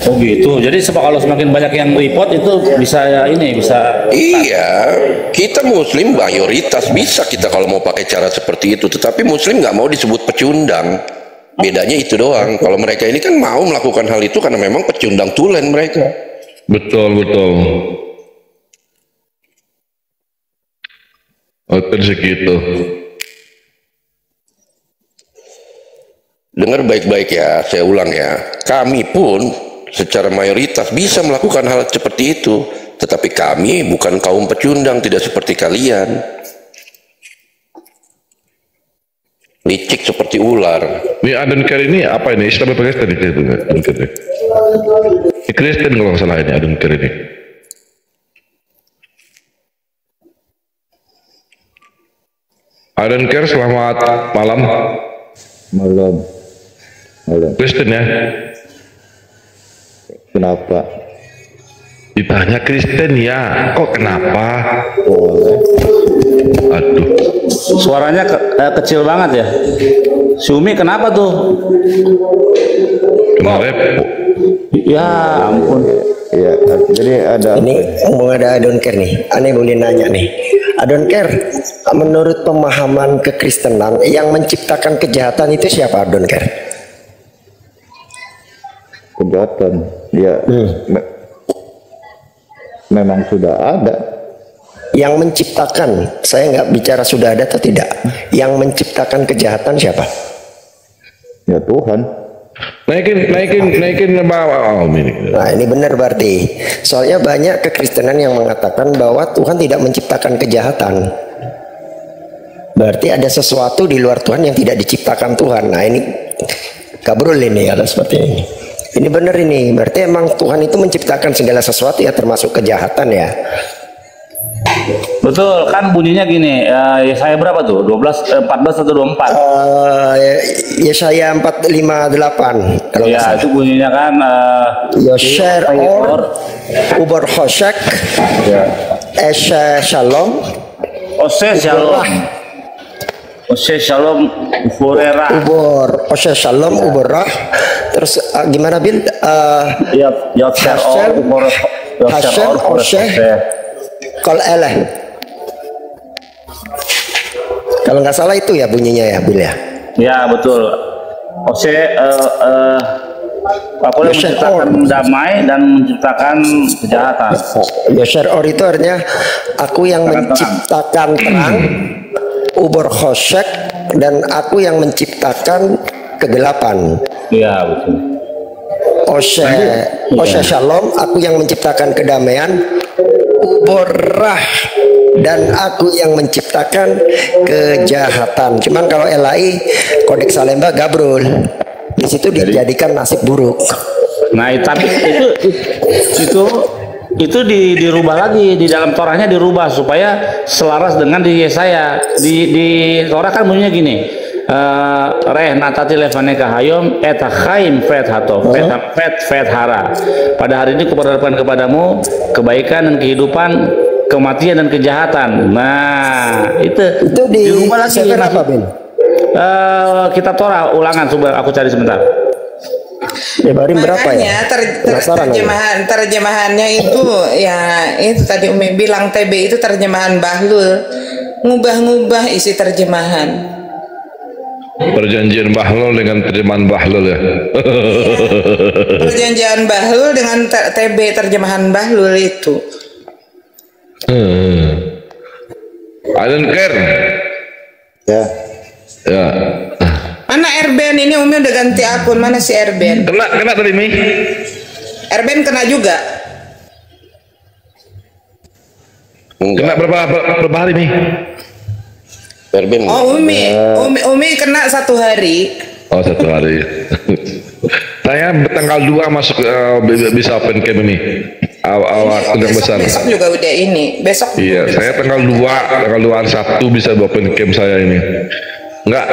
Oh gitu. Jadi kalau semakin banyak yang report itu bisa bisa. Iya, kita Muslim mayoritas bisa kita kalau mau pakai cara seperti itu. Tetapi Muslim nggak mau disebut pecundang. Bedanya itu doang. Kalau mereka ini kan mau melakukan hal itu karena memang pecundang tulen mereka. Betul. Oke segitu. Dengar baik-baik ya, saya ulang ya. Kami pun secara mayoritas bisa melakukan hal seperti itu. Tetapi kami bukan kaum pecundang, tidak seperti kalian. Licik seperti ular. Ini Adon Care ini apa ini? Islam apa Kristen ini? Kristen kalau nggak salah ini Adon Care ini. Adon Care selamat malam. Malam. Kristen ya? Kenapa? Ditanya Kristen ya, kok kenapa? Aduh. Suaranya kecil banget ya. Si Umi kenapa tuh? Kena repot. Ya ampun. Ya, jadi ada ini mau ada Adon Care nih. Aneh boleh nanya nih. Adon Care, menurut pemahaman kekristenan yang menciptakan kejahatan itu siapa Adon Care? Kejahatan. Ya. Memang sudah ada. Yang menciptakan, saya nggak bicara sudah ada atau tidak. Yang menciptakan kejahatan siapa? Ya Tuhan. Naikin bawah. Nah ini benar berarti. Soalnya banyak kekristenan yang mengatakan bahwa Tuhan tidak menciptakan kejahatan. Berarti ada sesuatu di luar Tuhan yang tidak diciptakan Tuhan. Nah ini kabrul ini kalau seperti ini. Ini benar ini. Berarti emang Tuhan itu menciptakan segala sesuatu ya, termasuk kejahatan ya. Betul, kan bunyinya gini, Yesaya berapa tuh? 14 atau 24? Yesaya 458 kalau ya, itu bunyinya kan Yosher or Uber Hoshek Eshe Shalom Ose Shalom Ose Shalom Uborera Ubor Ose Shalom Uborah. Terus gimana Bil? Yosher or Ubor Hashem Ose Kol eleh. Kalau nggak salah itu ya bunyinya ya Bil ya. Ya betul. Ose aku yang menciptakan damai dan menciptakan kejahatan. Yosher or itu artinya aku yang menciptakan terang, Ubor Hoshek, dan aku yang menciptakan kegelapan. Iya betul. Ose Shalom, aku yang menciptakan kedamaian. Uborah, dan aku yang menciptakan kejahatan. Cuman kalau LAI Kodeks Salemba gabrul, di situ dijadikan nasib buruk. Nah tapi itu dirubah lagi di dalam Torahnya, dirubah supaya selaras dengan di Yesaya. Di Torah kan bunyinya gini, reh natati levaneka hayom etachaim fet hato fet hara. Pada hari ini kuperlihatkan kepadamu kebaikan dan kehidupan, kematian dan kejahatan. Nah itu dirubah lagi. Apa, Ben? Kitab Torah Ulangan, coba aku cari sebentar. Barim berapa ya? Terjemahannya itu ya itu tadi Umi bilang TB itu terjemahan Bahlul, ngubah-ngubah isi terjemahan. Perjanjian Bahlul dengan terjemahan Bahlul ya. Perjanjian Bahlul dengan TB terjemahan Bahlul itu. Adon Care. Ya. Ya. Mana Erben ini Umi udah ganti akun, mana si Erben? Kena tadi Mi. Erben kena juga. Kena berapa hari Mi? Erben. Oh Umi kena 1 hari. Oh 1 hari. Saya tanggal 2 masuk bisa open cam ini. Awal yang besar. Besok juga udah ini. Besok. Iya, saya tanggal 2 Sabtu bisa open cam saya ini. Nggak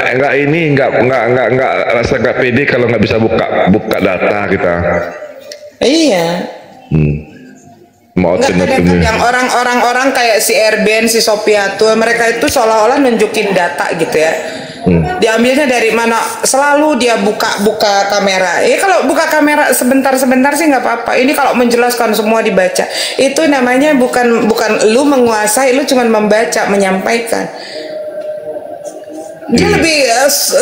rasa nggak pede kalau nggak bisa buka data kita. Iya. Mau kadang-kadang orang-orang kayak si Erben, si Sopiatul, mereka itu seolah-olah nunjukin data gitu ya. Diambilnya dari mana? Selalu dia buka kamera. Kalau buka kamera sebentar-sebentar sih nggak apa-apa. Ini kalau menjelaskan semua dibaca, itu namanya bukan lu menguasai, lu cuma membaca, menyampaikan. Dia lebih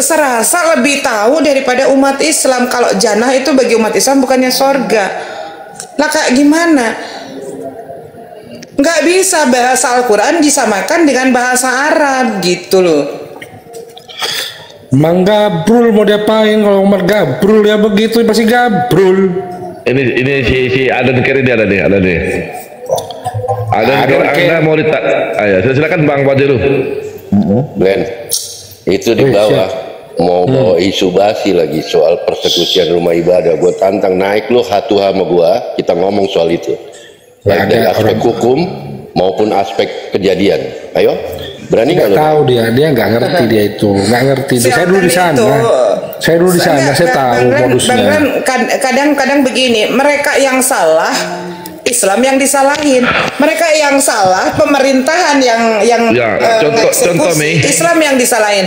serasa lebih tahu daripada umat Islam. Kalau jannah itu bagi umat Islam bukannya sorga. Lah kayak gimana? Nggak bisa bahasa Al-Quran disamakan dengan bahasa Arab gitu loh. Mang gabrul mau diapain? Kalau Umar gabrul ya begitu pasti gabrul. Ini si Adan Kiri dia ada deh. Anda mau ayo silakan Bang Fadil. Glenn, itu di bawah mau bawa isu basi lagi soal persekusian rumah ibadah. Gue tantang naik lo hatuha sama gue, kita ngomong soal itu. Baik dari aspek hukum maupun aspek kejadian. Ayo, berani nggak? Nggak tahu dia nggak ngerti dia itu, nggak ngerti. Saya dulu di sana, saya tahu modusnya. Kadang-kadang begini, mereka yang salah, Islam yang disalahin. Mereka yang salah, pemerintahan yang contoh Islam yang disalahin.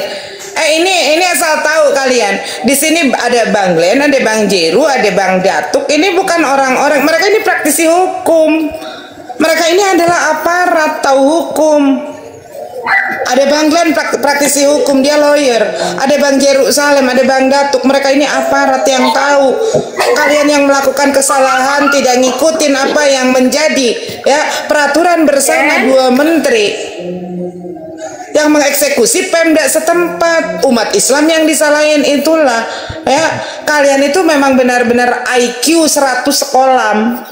Ini asal tahu kalian. Di sini ada Bang Glenn, ada Bang Jeru, ada Bang Datuk. Ini bukan orang-orang. Mereka ini praktisi hukum. Mereka ini adalah aparat tahu hukum. Ada Bang Glenn praktisi hukum, dia lawyer. Ada Bang Jeru Salem, ada Bang Datuk. Mereka ini aparat yang tahu. Kalian yang melakukan kesalahan tidak ngikutin apa yang menjadi peraturan bersama dua menteri yang mengeksekusi Pemda setempat. Umat Islam yang disalahin itulah kalian itu memang benar-benar IQ 100 sekolah.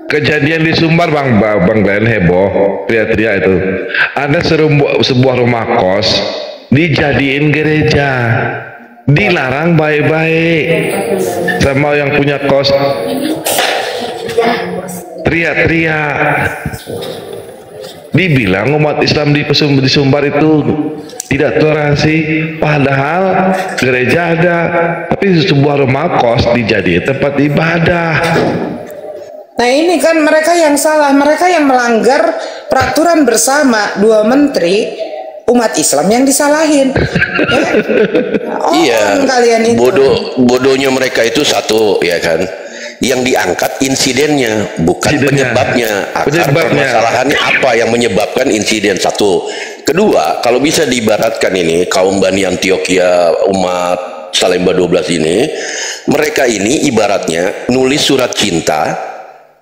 Kejadian di Sumbar Bang Glenn heboh, teriak-teriak itu. Ada sebuah rumah kos dijadiin gereja, dilarang baik-baik sama yang punya kos. Teriak-teriak. Dibilang umat Islam di Sumbar itu tidak toleransi, padahal gereja ada, tapi sebuah rumah kos dijadiin tempat ibadah. Nah ini kan mereka yang salah, mereka yang melanggar peraturan bersama dua menteri, umat Islam yang disalahin. Iya, kalian itu. Bodohnya mereka itu satu, ya kan? Yang diangkat insidennya, bukan penyebabnya. Akar permasalahannya apa yang menyebabkan insiden satu. Kedua, kalau bisa diibaratkan ini kaum Bani Antioquia, umat Salemba 12 ini, mereka ini ibaratnya nulis surat cinta,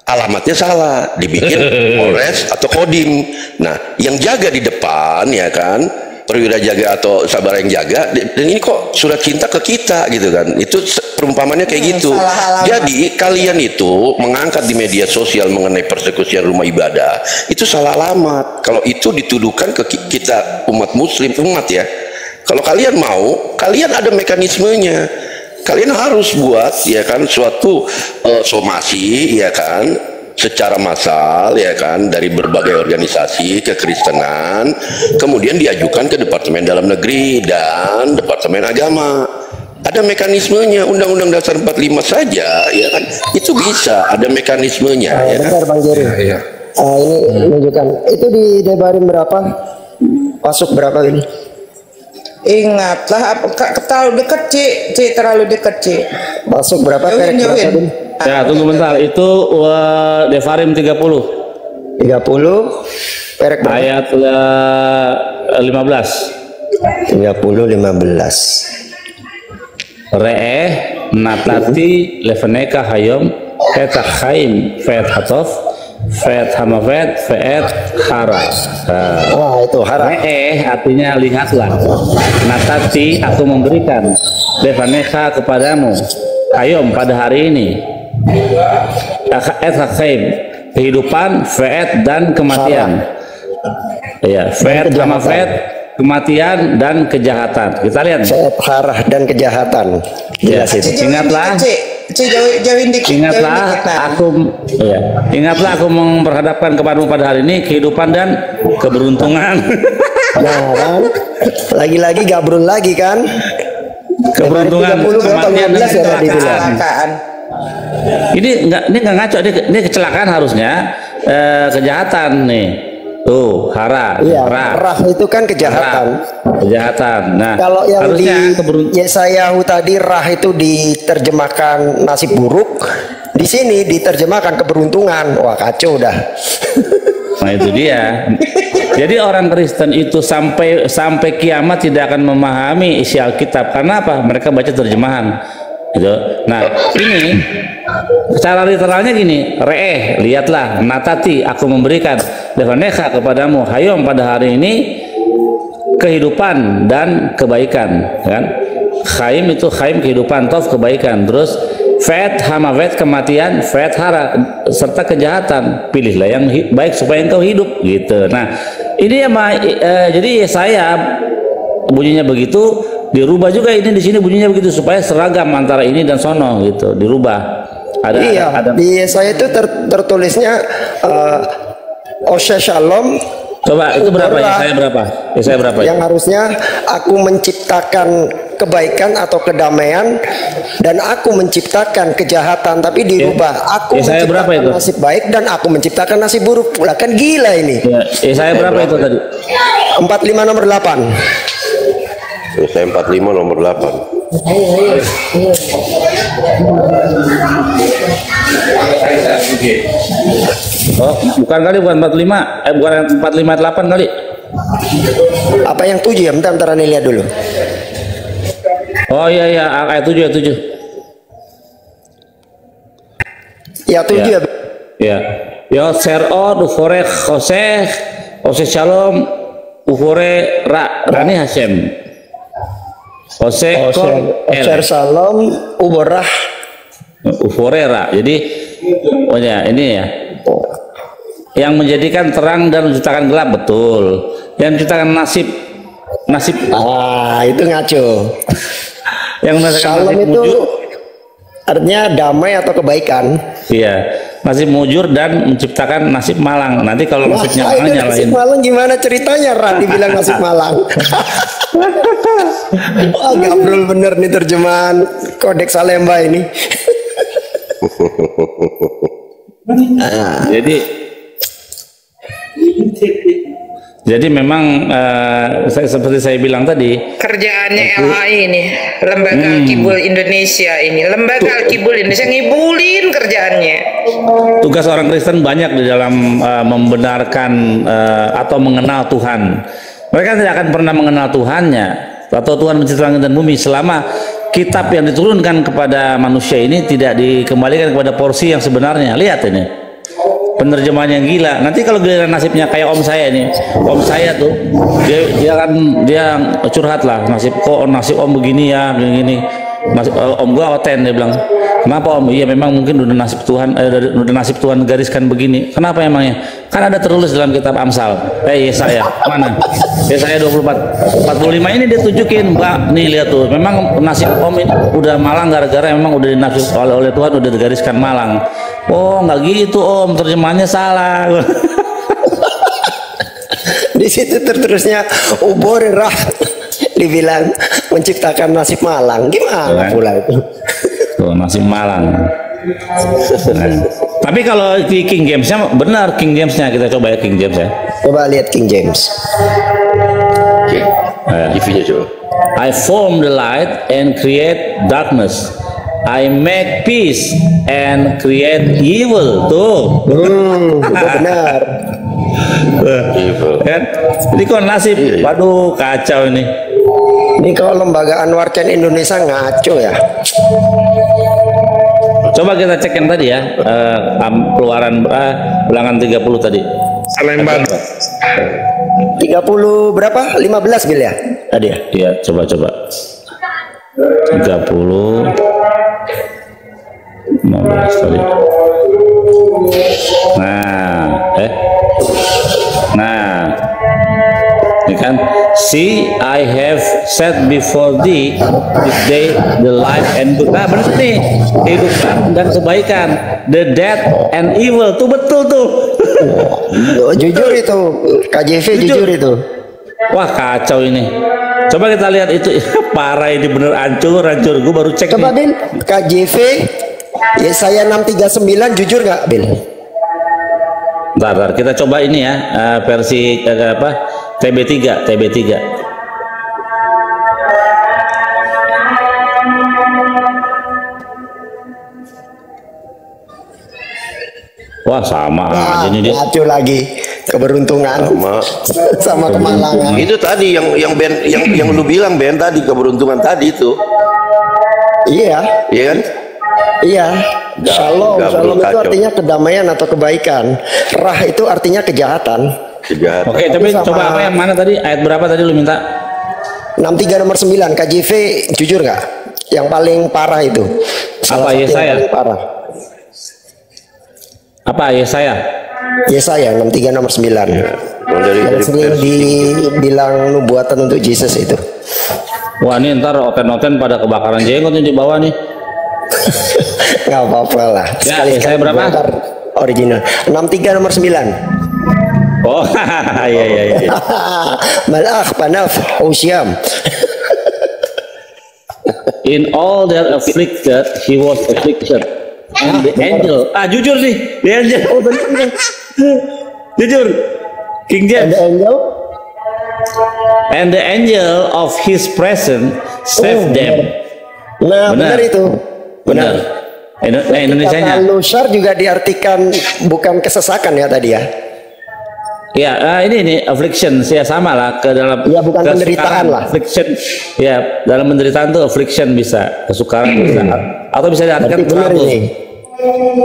alamatnya salah, dibikin Polres atau Kodim. Nah, yang jaga di depan ya kan, perwira jaga atau sabar yang jaga, dan ini kok surat cinta ke kita gitu kan. Itu perumpamannya kayak gitu. Jadi kalian itu mengangkat di media sosial mengenai persekusian rumah ibadah, itu salah alamat. Kalau itu dituduhkan ke kita umat muslim, umat ya. Kalau kalian mau, kalian ada mekanismenya. Kalian harus buat ya kan suatu somasi ya kan secara massal ya kan dari berbagai organisasi kekristenan, kemudian diajukan ke Departemen Dalam Negeri dan Departemen Agama. Ada mekanismenya, Undang-Undang Dasar 45 saja ya kan, itu bisa ada mekanismenya. Ya kan? Bentar Bang Jerry. Iya. Ini menunjukkan itu di Debarim berapa, masuk berapa ini? Ingatlah, terlalu dekat Ci, terlalu dekat Ci. Masuk berapa? Ya tunggu bentar, itu Devarim 30 perek berapa? ayat 15 Re'eh natati leveneka hayom petachayim fet hatof fet hamafet fet hara. Wah itu hara. Artinya lihatlah, natati aku memberikan leveneka kepadamu hayom pada hari ini, et hakayim kehidupan, fet dan kematian. Ya, fet hamafet kematian dan kejahatan. Kita lihat fet harah dan kejahatan. Jelas itu. Ingatlah, ingatlah aku memperhadapkan kepadamu pada hari ini kehidupan dan keberuntungan. Nah kan, lagi-lagi gabrun lagi kan. Keberuntungan kematian dan kecelakaan. Ini nggak ngaco, ini kecelakaan harusnya, kejahatan nih. Tuh, hara. Iya, rah itu kan kejahatan. Kejahatan. Nah, kalau yang harusnya di Yesayahu tadi rah itu diterjemahkan nasib buruk, di sini diterjemahkan keberuntungan. Wah, kacau dah. Nah, itu dia. Jadi orang Kristen itu sampai kiamat tidak akan memahami isi Alkitab. Karena apa? Mereka baca terjemahan. Gitu. Nah, ini secara literalnya gini, lihatlah, natati, aku memberikan levaneha kepadamu, hayom pada hari ini kehidupan dan kebaikan, kan? Khaim itu khaim kehidupan, tov kebaikan, terus fet hamavet kematian, fet hara serta kejahatan, pilihlah yang baik supaya engkau hidup, gitu. Nah, ini jadi saya bunyinya begitu. Dirubah juga ini di sini bunyinya begitu supaya seragam antara ini dan sono gitu, dirubah. Ada di saya itu tertulisnya Osha Shalom. Coba itu berapa ya? Saya berapa? Yang harusnya aku menciptakan kebaikan atau kedamaian dan aku menciptakan kejahatan, tapi dirubah. Aku menciptakan nasib baik dan aku menciptakan nasib buruk. Pula kan gila ini. Saya berapa itu tadi? 45 nomor 8. Saya 45 nomor 8. Oh, bukan 45, bukan 458 kali. Apa yang 7 ya? Bentar nih lihat dulu. Oh iya ayat 7 Ya 7 ya. Ya. Ya ser'od ufore khoseh shalom ufore rani Hashem. Osher Shalom Uborah Uforera. Jadi ini ya, yang menjadikan terang dan menciptakan gelap, betul. Yang menciptakan nasib itu ngaco. Yang menciptakan Shalom nasib itu mujur, artinya damai atau kebaikan. Iya, nasib mujur dan menciptakan nasib malang. Nanti kalau nasibnya malang nyalain. Nasib malang gimana ceritanya? Rani bilang nasib malang. Wah, gabrul bener nih terjemahan Kodeks Salemba ini. Jadi memang seperti saya bilang tadi, kerjaannya LHI ini, Lembaga Alkibul Indonesia ini, Lembaga Alkibul Indonesia ngibulin kerjaannya. Tugas orang Kristen banyak di dalam membenarkan atau mengenal Tuhan. Mereka tidak akan pernah mengenal Tuhannya atau Tuhan menciptakan langit dan bumi selama kitab yang diturunkan kepada manusia ini tidak dikembalikan kepada porsi yang sebenarnya. Lihat ini penerjemahan yang gila. Nanti kalau giliran nasibnya kayak om saya nih, om saya tuh dia curhat lah, nasib om begini ya, begini. Om gua oten, dia bilang, kenapa om? Iya memang mungkin udah nasib Tuhan gariskan begini. Kenapa emangnya? Kan ada tertulis dalam kitab Amsal. Yesaya mana? Yesaya 45 ini dia tunjukin, Mbak, nih lihat tuh, memang nasib om ini udah malang gara-gara memang udah dinasib oleh Tuhan, udah digariskan malang. Oh nggak gitu om, terjemahannya salah. Di situ terterusnya uborah dibilang menciptakan nasib malang. Gimana pula itu? Tuh, nasib malang. Nah, tapi kalau di King James-nya benar, King James-nya kita coba ya, King James ya. Coba lihat King James. I form the light and create darkness. I make peace and create evil. Tuh. Benar. Kan? Ini kok nasib, waduh kacau ini. Ini kalau lembaga Anwar Chen Indonesia ngaco ya. Coba kita cek yang tadi ya, keluaran ulangan 30 tadi. Salemba. 30 berapa? 15 Bil ya? Tadi ya? Iya, coba. 30 15 tadi. Nah, ini kan, see I have set before thee this day the life and good. Nah benar nih, kehidupan dan kebaikan, the death and evil. Tuh betul tuh. Jujur itu, KJV jujur itu. Wah kacau ini. Coba kita lihat itu. Parah ini, bener hancur. Gue baru cek. Coba Bil, KJV Yesaya 639 jujur nggak Bil? Bentar, kita coba ini ya, versi TB3. Wah sama aja ini dia. Ngaco lagi, keberuntungan sama kemalangan. Itu tadi yang lu bilang Ben tadi, keberuntungan tadi itu. Iya. Iya kan? Iya. Shalom itu artinya kedamaian atau kebaikan. Rah itu artinya kejahatan. Oke, tapi coba apa yang mana tadi? Ayat berapa tadi lu minta? 63 nomor 9 KJV jujur nggak? Yang paling parah itu. Apa Yesaya? Parah. Apa Yesaya? Yesaya 63 nomor 9. Yang sering dibilang nubuatan untuk Yesus itu. Wah ini ntar oten-oten pada kebakaran jenggot nih di bawah nih. Nggak apa-apa lah. Ya, Yesaya berapa? Original 63 nomor 9. Oh iya. Malach panaf Husyam. In all their afflicted, he was afflicted. And the angel, jujur nih, the angel. Oh benar. Jujur, King James. And the angel of his presence saved them. Nah, benar itu. Benar. Indonesianya. Lusar juga diartikan bukan kesesakan ya tadi ya. Ya, ini affliction, ya sama lah ke dalam. Ya bukan penderitaan lah. Affliction, ya dalam penderitaan tuh affliction bisa, kesukaran bisa, atau bisa diartikan trouble.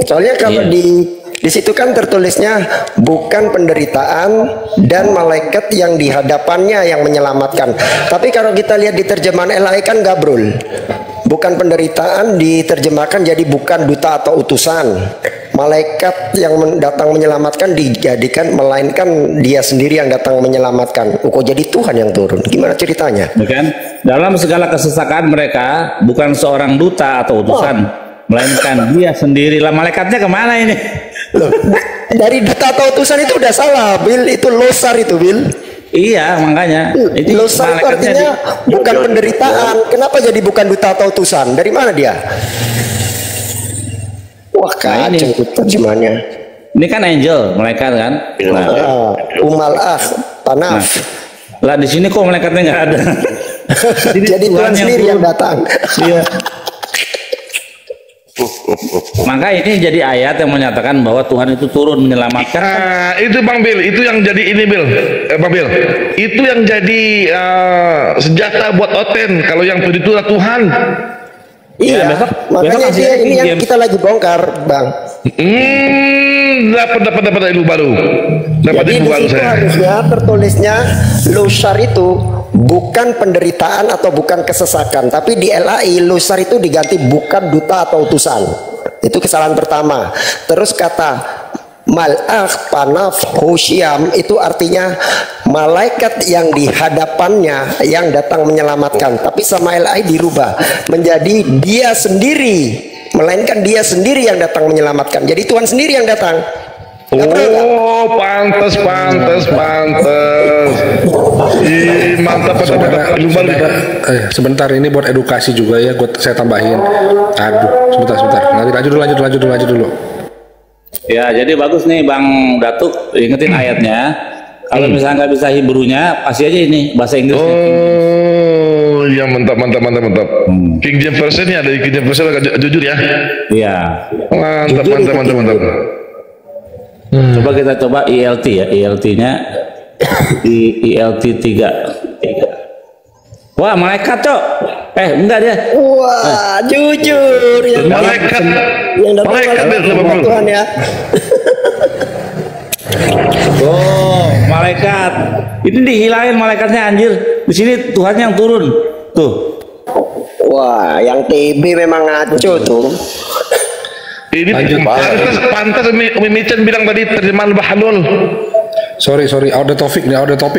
Soalnya kalau di situ kan tertulisnya bukan penderitaan dan malaikat yang di hadapannya yang menyelamatkan. Tapi kalau kita lihat di terjemahan LAI kan gabrul. Bukan penderitaan diterjemahkan jadi bukan duta atau utusan. Malaikat yang datang menyelamatkan dijadikan melainkan dia sendiri yang datang menyelamatkan. Kok jadi Tuhan yang turun? Gimana ceritanya? Bukan. Dalam segala kesesakan mereka bukan seorang duta atau utusan, melainkan dia sendiri. Lah malaikatnya kemana ini? Loh, dari duta atau utusan itu udah salah, Bil. Itu losar itu, Bil. Iya, makanya. Itu losar itu artinya bukan penderitaan. Kenapa jadi bukan duta atau utusan? Dari mana dia? Wah, kacau terjemahannya. Ini kan angel, malaikat kan? Umalah, tanaf. Lah di sini kok malaikatnya nggak ada? Jadi Tuhan sendiri yang datang. Iya. Maka ini jadi ayat yang menyatakan bahwa Tuhan itu turun menyelamatkan. Itu Bang Bil, itu yang jadi ini Bil, Bang Bil, itu yang jadi senjata buat Oten. Kalau yang itu Tuhan. Iya, ya, makanya dia ini yang kita lagi bongkar, Bang. Dapat ilmu baru. Jadi di situ harusnya tertulisnya lusar itu bukan penderitaan atau bukan kesesakan, tapi di LAI lusar itu diganti bukan duta atau utusan. Itu kesalahan pertama. Terus kata Malach panaf Husyam itu artinya malaikat yang di hadapannya yang datang menyelamatkan. Tapi sama LAI dirubah menjadi dia sendiri, melainkan dia sendiri yang datang menyelamatkan. Jadi Tuhan sendiri yang datang. Pantes. Mantap. Sebentar, ini buat edukasi juga ya, saya tambahin. Aduh, sebentar. Lanjut dulu. Ya, jadi bagus nih Bang Datuk, ingetin ayatnya. Kalau misalnya nggak bisa Hebrunya, pasti aja ini bahasa Inggrisnya. Oh, ya mantap. King James versionnya dari King James version agak jujur ya. Iya. Mantap. Coba kita coba ILT ya, ILT-nya ILT 3. Wah, malaikat, Cok. Enggak dia. Wah, jujur yang malaikat. Yang datang Tuhan ya. Malaikat. Ini dihilangin malaikatnya anjir. Di sini Tuhan yang turun. Tuh. Wah, yang TB memang ngaco tuh. Ini pantas Mimicen bilang tadi terjemahan Bahlul. Sorry, out the topic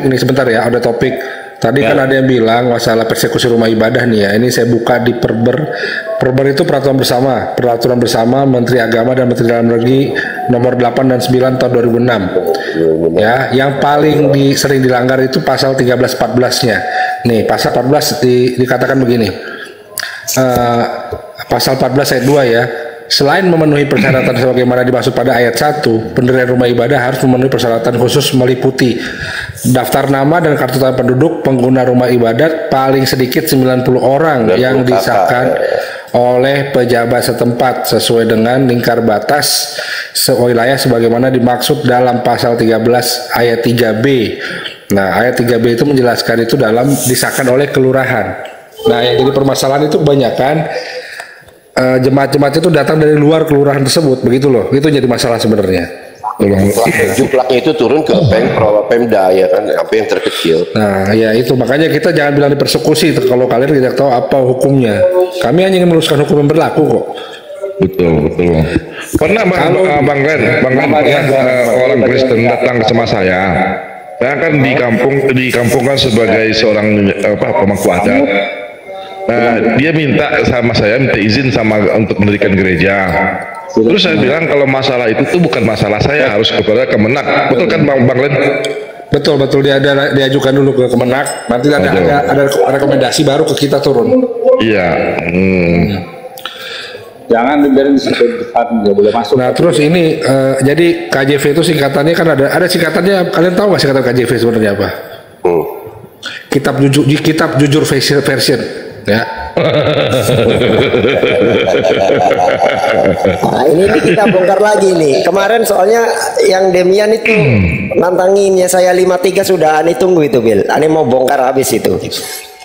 nih sebentar ya, out the topic. Tadi kan ada yang bilang masalah persekusi rumah ibadah nih ya. Ini saya buka di Perber itu peraturan bersama Menteri Agama dan Menteri Dalam Negeri nomor 8 dan 9 tahun 2006. Ya, yang paling sering dilanggar itu pasal 13-14-nya. Nih, pasal 14 dikatakan begini. Pasal 14 ayat 2 ya. Selain memenuhi persyaratan sebagaimana dimaksud pada ayat 1, pendirian rumah ibadah harus memenuhi persyaratan khusus meliputi daftar nama dan kartu tanda penduduk pengguna rumah ibadat paling sedikit 90 orang yang disahkan oleh pejabat setempat sesuai dengan lingkar batas wilayah sebagaimana dimaksud dalam pasal 13 ayat 3B. Nah, ayat 3B itu menjelaskan itu disahkan oleh kelurahan. Nah, yang jadi permasalahan itu kebanyakan jemaat-jemaat itu datang dari luar kelurahan tersebut, begitu loh. Itu jadi masalah sebenarnya. Juplaknya itu turun ke Pemda ya kan, apa yang terkecil. Nah, ya itu makanya kita jangan bilang dipersekusi kalau kalian tidak tahu apa hukumnya. Kami hanya ingin meluruskan hukum yang berlaku kok. Betul. Pernah Bang Ren, orang Kristen datang ke sama saya. Saya kan di kampung kan sebagai seorang pemangku adat. Nah, dia minta izin untuk mendirikan gereja. Terus saya bilang kalau masalah itu tuh bukan masalah saya, harus kepada Kemenak. Betul kan Bang Len? Betul, dia diajukan dulu ke Kemenak. Nanti ada rekomendasi baru ke kita turun. Iya. Jangan dibiarin di depan, nggak boleh masuk. Nah, terus ini jadi KJV itu singkatannya kan ada singkatannya. Kalian tahu nggak singkatan KJV sebenarnya apa? Kitab jujur version. Ya. Nah, ini kita bongkar lagi nih. Kemarin soalnya yang Demian itu nantangin ya, saya 53 sudah Ani tunggu itu Bil. Ani mau bongkar habis itu.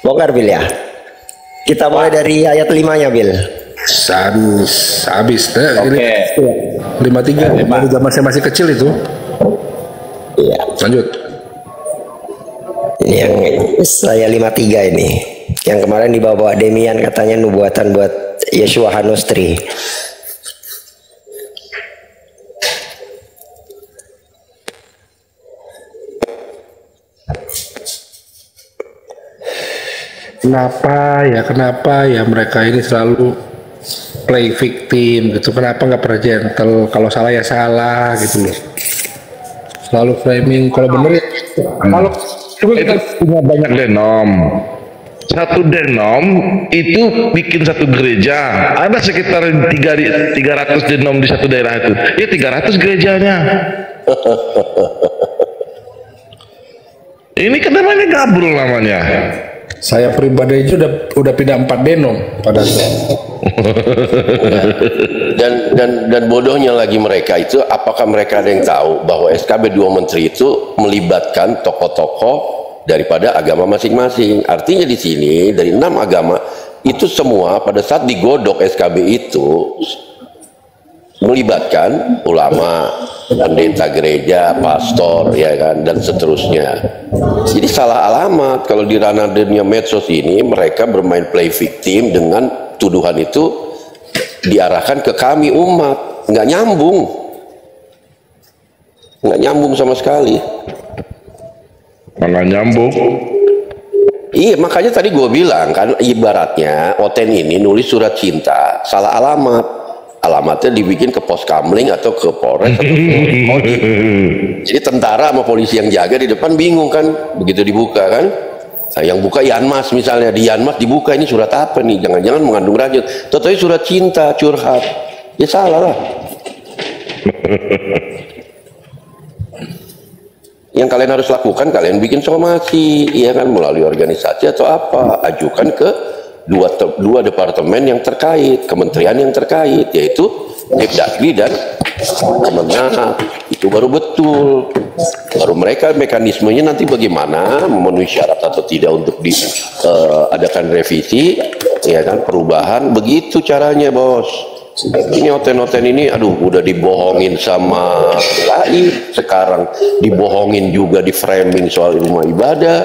Bongkar Bil ya. Kita mulai dari ayat 5-nya Bil. Habis. Oke. 53 dari zaman saya masih kecil itu. Iya. Lanjut. Ini yang saya 53 ini. Yang kemarin dibawa Demian katanya nubuatan buat Yeshua Hanustri. Kenapa ya mereka ini selalu play victim gitu? Kenapa nggak pernah gentle? Kalau salah ya salah gitu loh. Selalu framing. Kalau bener ya kalau kita punya banyak denom. Satu denom itu bikin satu gereja. Ada sekitar 300 denom di satu daerah itu. Ya 300 gerejanya. Ini kan namanya gabrol namanya. Saya pribadi aja udah pindah 4 denom pada dan bodohnya lagi mereka itu, apakah mereka ada yang tahu bahwa SKB 2 Menteri itu melibatkan tokoh-tokoh daripada agama masing-masing. Artinya di sini dari 6 agama itu semua pada saat digodok SKB itu melibatkan ulama, pendeta gereja, pastor, ya kan, dan seterusnya. Jadi salah alamat kalau di ranah dunia medsos ini mereka bermain play victim dengan tuduhan itu diarahkan ke kami umat, nggak nyambung sama sekali. Nggak nyambung. Iya, makanya tadi gue bilang kan, ibaratnya Oten ini nulis surat cinta salah alamat. Alamatnya dibikin ke pos kamling atau ke Polres atau ke Kodim. Jadi tentara sama polisi yang jaga di depan bingung kan, begitu dibuka kan. Nah, yang buka Yanmas misalnya, di Yanmas dibuka ini surat apa nih, jangan-jangan mengandung racun. Tetapi surat cinta, curhat. Ya salah lah. Yang kalian harus lakukan, kalian bikin somasi, ya kan, melalui organisasi atau apa, ajukan ke dua departemen yang terkait, kementerian yang terkait, yaitu Depdagri dan Kemenak. Itu baru betul. Baru mereka mekanismenya nanti bagaimana memenuhi syarat atau tidak untuk diadakan revisi, ya kan, perubahan. Begitu caranya, bos. Ini Oten-Oten ini, aduh, udah dibohongin sama LAI, sekarang dibohongin juga, di framing soal rumah ibadah.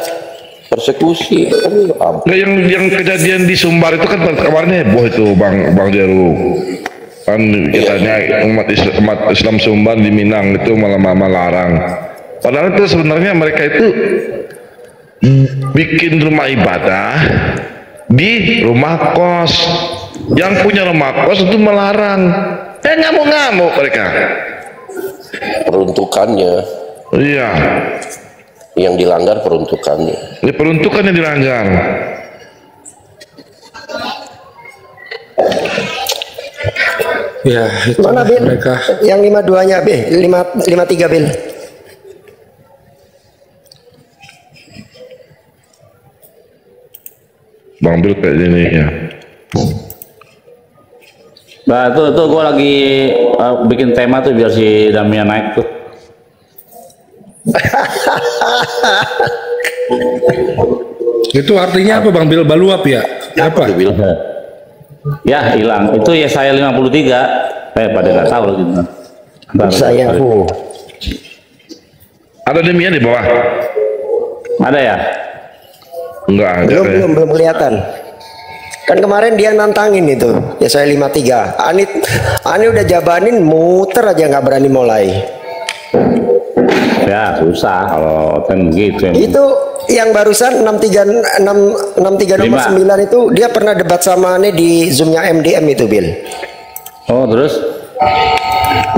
Persekusi. Nah, yang kejadian di Sumbar itu kan kemarin heboh itu Bang Jaru. Kan katanya umat Islam Sumbar di Minang itu malah larang. Padahal itu sebenarnya mereka itu bikin rumah ibadah di rumah kos. Yang punya rumah kos itu melarang. Ngamuk-ngamuk mereka. Peruntukannya. Iya. Yang dilanggar peruntukannya. Ini peruntukannya dilanggar. Ya, itu mana Bil? mereka. Yang 52-nya Bil, 53 Bil. Bang Bil kayak gini ya. Nah itu gue lagi bikin tema tuh biar si Damian naik tuh. Itu artinya apa Bang Bil? Baluap ya? Apa? Ya hilang. Itu ya saya 53. Pada nggak tahu lagi. Saya Ada Demian di bawah? Ada ya? Enggak ada. Belum kelihatan. Kan kemarin dia nantangin itu. Ya saya 53. Ani udah jabanin muter aja nggak berani mulai. Ya susah kalau kan gitu. Itu yang barusan 63 nomor 9 itu dia pernah debat sama Ani di Zoom-nya MDM itu Bil. Oh terus?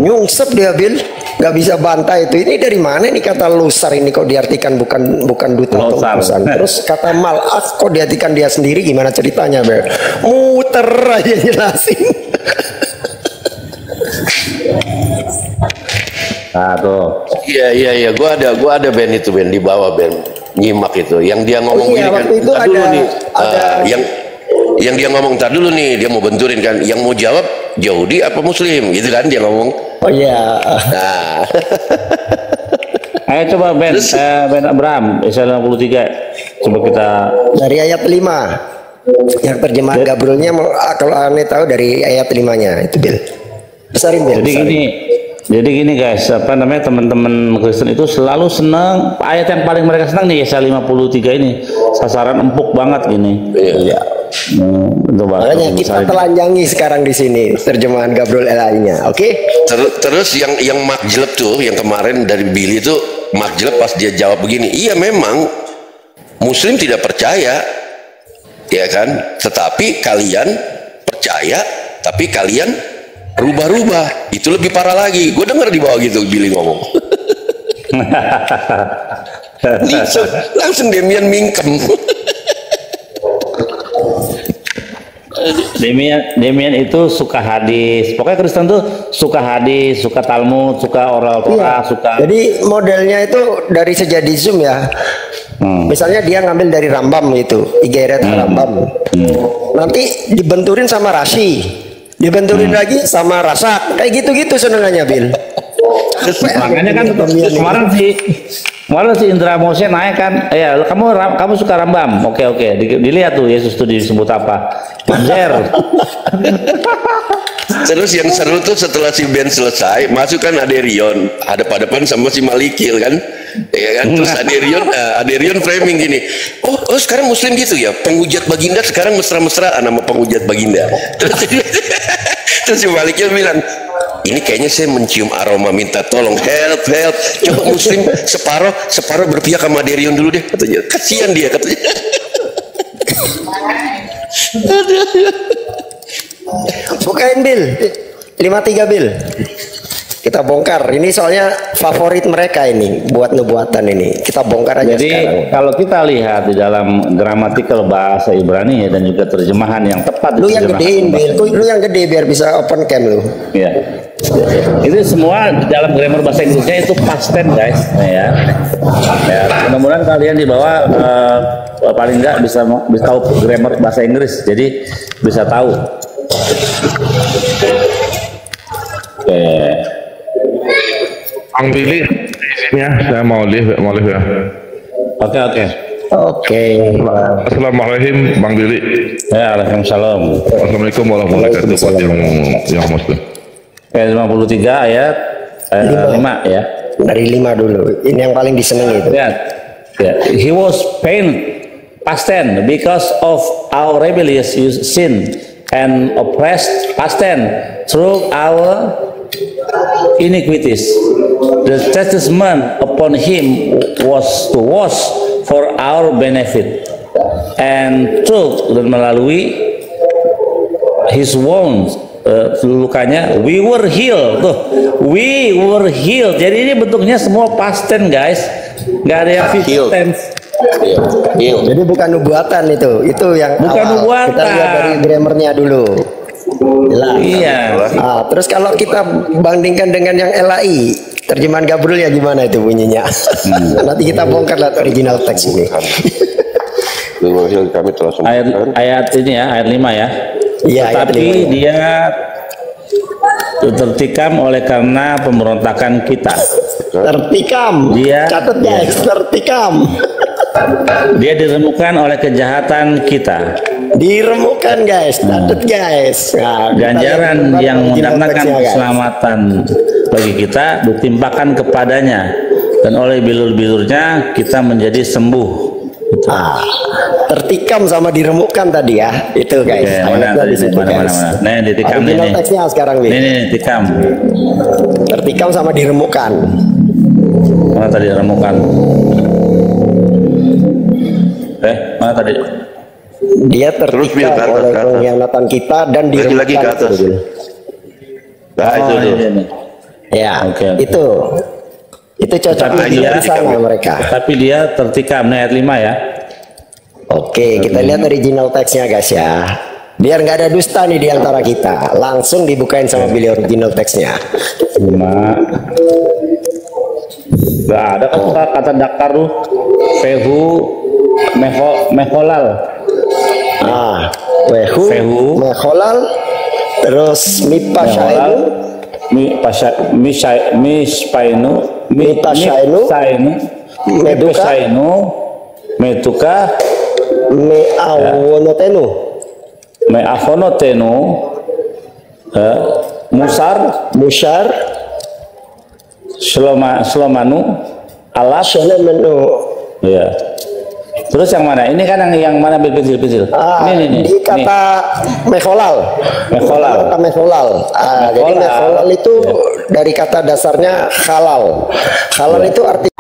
Nyungsep dia Bil, nggak bisa bantah itu. Ini dari mana nih kata lusar ini kok diartikan bukan duta atau utusan. Terus kata malak kok diartikan dia sendiri, gimana ceritanya Bil? Muter aja jelasin. Nah tuh. Iya. Gua ada band itu band di bawah band nyimak itu. Yang dia ngomong iya, gini kan. Itu ada, nih. ada Yang dia ngomong tar dulu nih, dia mau benturin kan. Yang mau jawab Yahudi apa Muslim gitu kan dia ngomong. Oh iya. Nah. Ayo coba Ben Abraham Isa 53. Coba kita dari ayat 5. Yang terjemahan Gabrielnya kalau aneh tahu dari ayat 5-nya itu Bil. Besarin Bil. Jadi gini guys, apa namanya teman-teman Kristen itu selalu senang ayat yang paling mereka senang nih Yesaya 53 ini. Sasaran empuk banget gini. Iya. Makanya kita telanjangi sekarang di sini terjemahan Gabriel AI-nya, oke? Terus yang Mark Jelep tuh, yang kemarin dari Billy itu Mark Jelep pas dia jawab begini, iya memang Muslim tidak percaya, ya kan? Tetapi kalian percaya, tapi kalian rubah-rubah, itu lebih parah lagi. Gue denger di bawah gitu Billy ngomong. langsung Demian mingkem. Demian itu suka hadis. Pokoknya Kristen tuh suka hadis, suka Talmud, suka oral Torah, suka. Jadi modelnya itu dari sejadism ya. Misalnya dia ngambil dari Rambam itu, Igeret Rambam. Nanti dibenturin sama Rasi, dibenturin lagi sama Rasak. Kayak gitu-gitu senengannya Bil. Makanya kan kemarin si Indra Mose naik kan, ya kamu suka Rambam, oke dilihat tuh Yesus tuh disebut apa, Mamzer. Terus yang seru tuh setelah si Ben selesai, masuk kan Aderion, hadap-hadapan sama si Malikil kan, ya kan, terus Aderion framing gini, oh sekarang Muslim gitu ya, penghujat baginda sekarang mesra-mesraan sama penghujat baginda. Terus si Malikil bilang, ini kayaknya saya mencium aroma minta tolong, help, coba Muslim separuh berpihak sama Derion dulu deh, katanya, kasihan dia katanya. Bukain Bil, 53 Bil. Kita bongkar. Ini soalnya favorit mereka ini buat nubuatan ini. Kita bongkar aja. Jadi sekarang. Kalau kita lihat di dalam gramatikal bahasa Ibrani dan juga terjemahan yang tepat. Lu yang gedein Bil, lu yang gede biar bisa open cam lu. Ya. Itu semua di dalam grammar bahasa Inggrisnya itu past tense guys, ya. Mudah-mudahan kalian di bawah paling enggak bisa tahu grammar bahasa Inggris, jadi bisa tahu. Oke. Bang Billy, izinnya saya mau live ya. Oke. Assalamualaikum Bang Billy. Ya, Waalaikumsalam. Assalamualaikum warahmatullahi wabarakatuh yang Muslim. 53 ayat 5 ya. Dari 5 dulu. Ini yang paling disenangi itu. Ya. He was pained past tense because of our rebellious sin and oppressed past tense through our iniquities. The chastisement upon him was to wash for our benefit, and through dan melalui his wounds, lukanya we were healed. Tuh, we were healed. Jadi ini bentuknya semua past tense, guys, nggak ada yang future tense. Jadi bukan nubuatan itu yang bukan awal. Nubuatan. Kita lihat dari grammarnya dulu. Iya. Nah, terus kalau kita bandingkan dengan yang LAI, terjemahan Gabriel ya gimana itu bunyinya? Nanti kita bongkar lah original teks ini. ayat ini ya, ayat 5 ya. Iya, tetapi dia tertikam oleh karena pemberontakan kita. Tertikam. Dia catat guys, tertikam. Dia diremukkan oleh kejahatan kita. Diremukkan guys, catat guys. Nah, ganjaran yang mendatangkan keselamatan bagi kita ditimpakan kepadanya, dan oleh bilur-bilurnya kita menjadi sembuh. Tertikam sama diremukkan tadi ya, itu guys. Mana ditikam ini teksnya sekarang nih. Ini tikam. Tertikam sama diremukkan. Mana tadi diremukkan? Mana tadi? Dia tertikam oleh pengkhianatan kita dan diremukkan. Lagi ke atas. Ya, itu cocok di sana mereka. Tapi dia tertikam, ayat 5 ya. Oke, kita lihat original teksnya guys ya. Biar nggak ada dusta nih di antara kita. Langsung dibukain sama beliau original teksnya. 5. Gak ada kata dakar tuh. Fehu meholal. Fehu meholal. Terus mispainu metuka meavonotenu musar selomanu alas ya. Terus yang mana? Ini kan yang mana kecil-kecil. Ini di kata meholal. Jadi meholal itu dari kata dasarnya halal. Halal itu arti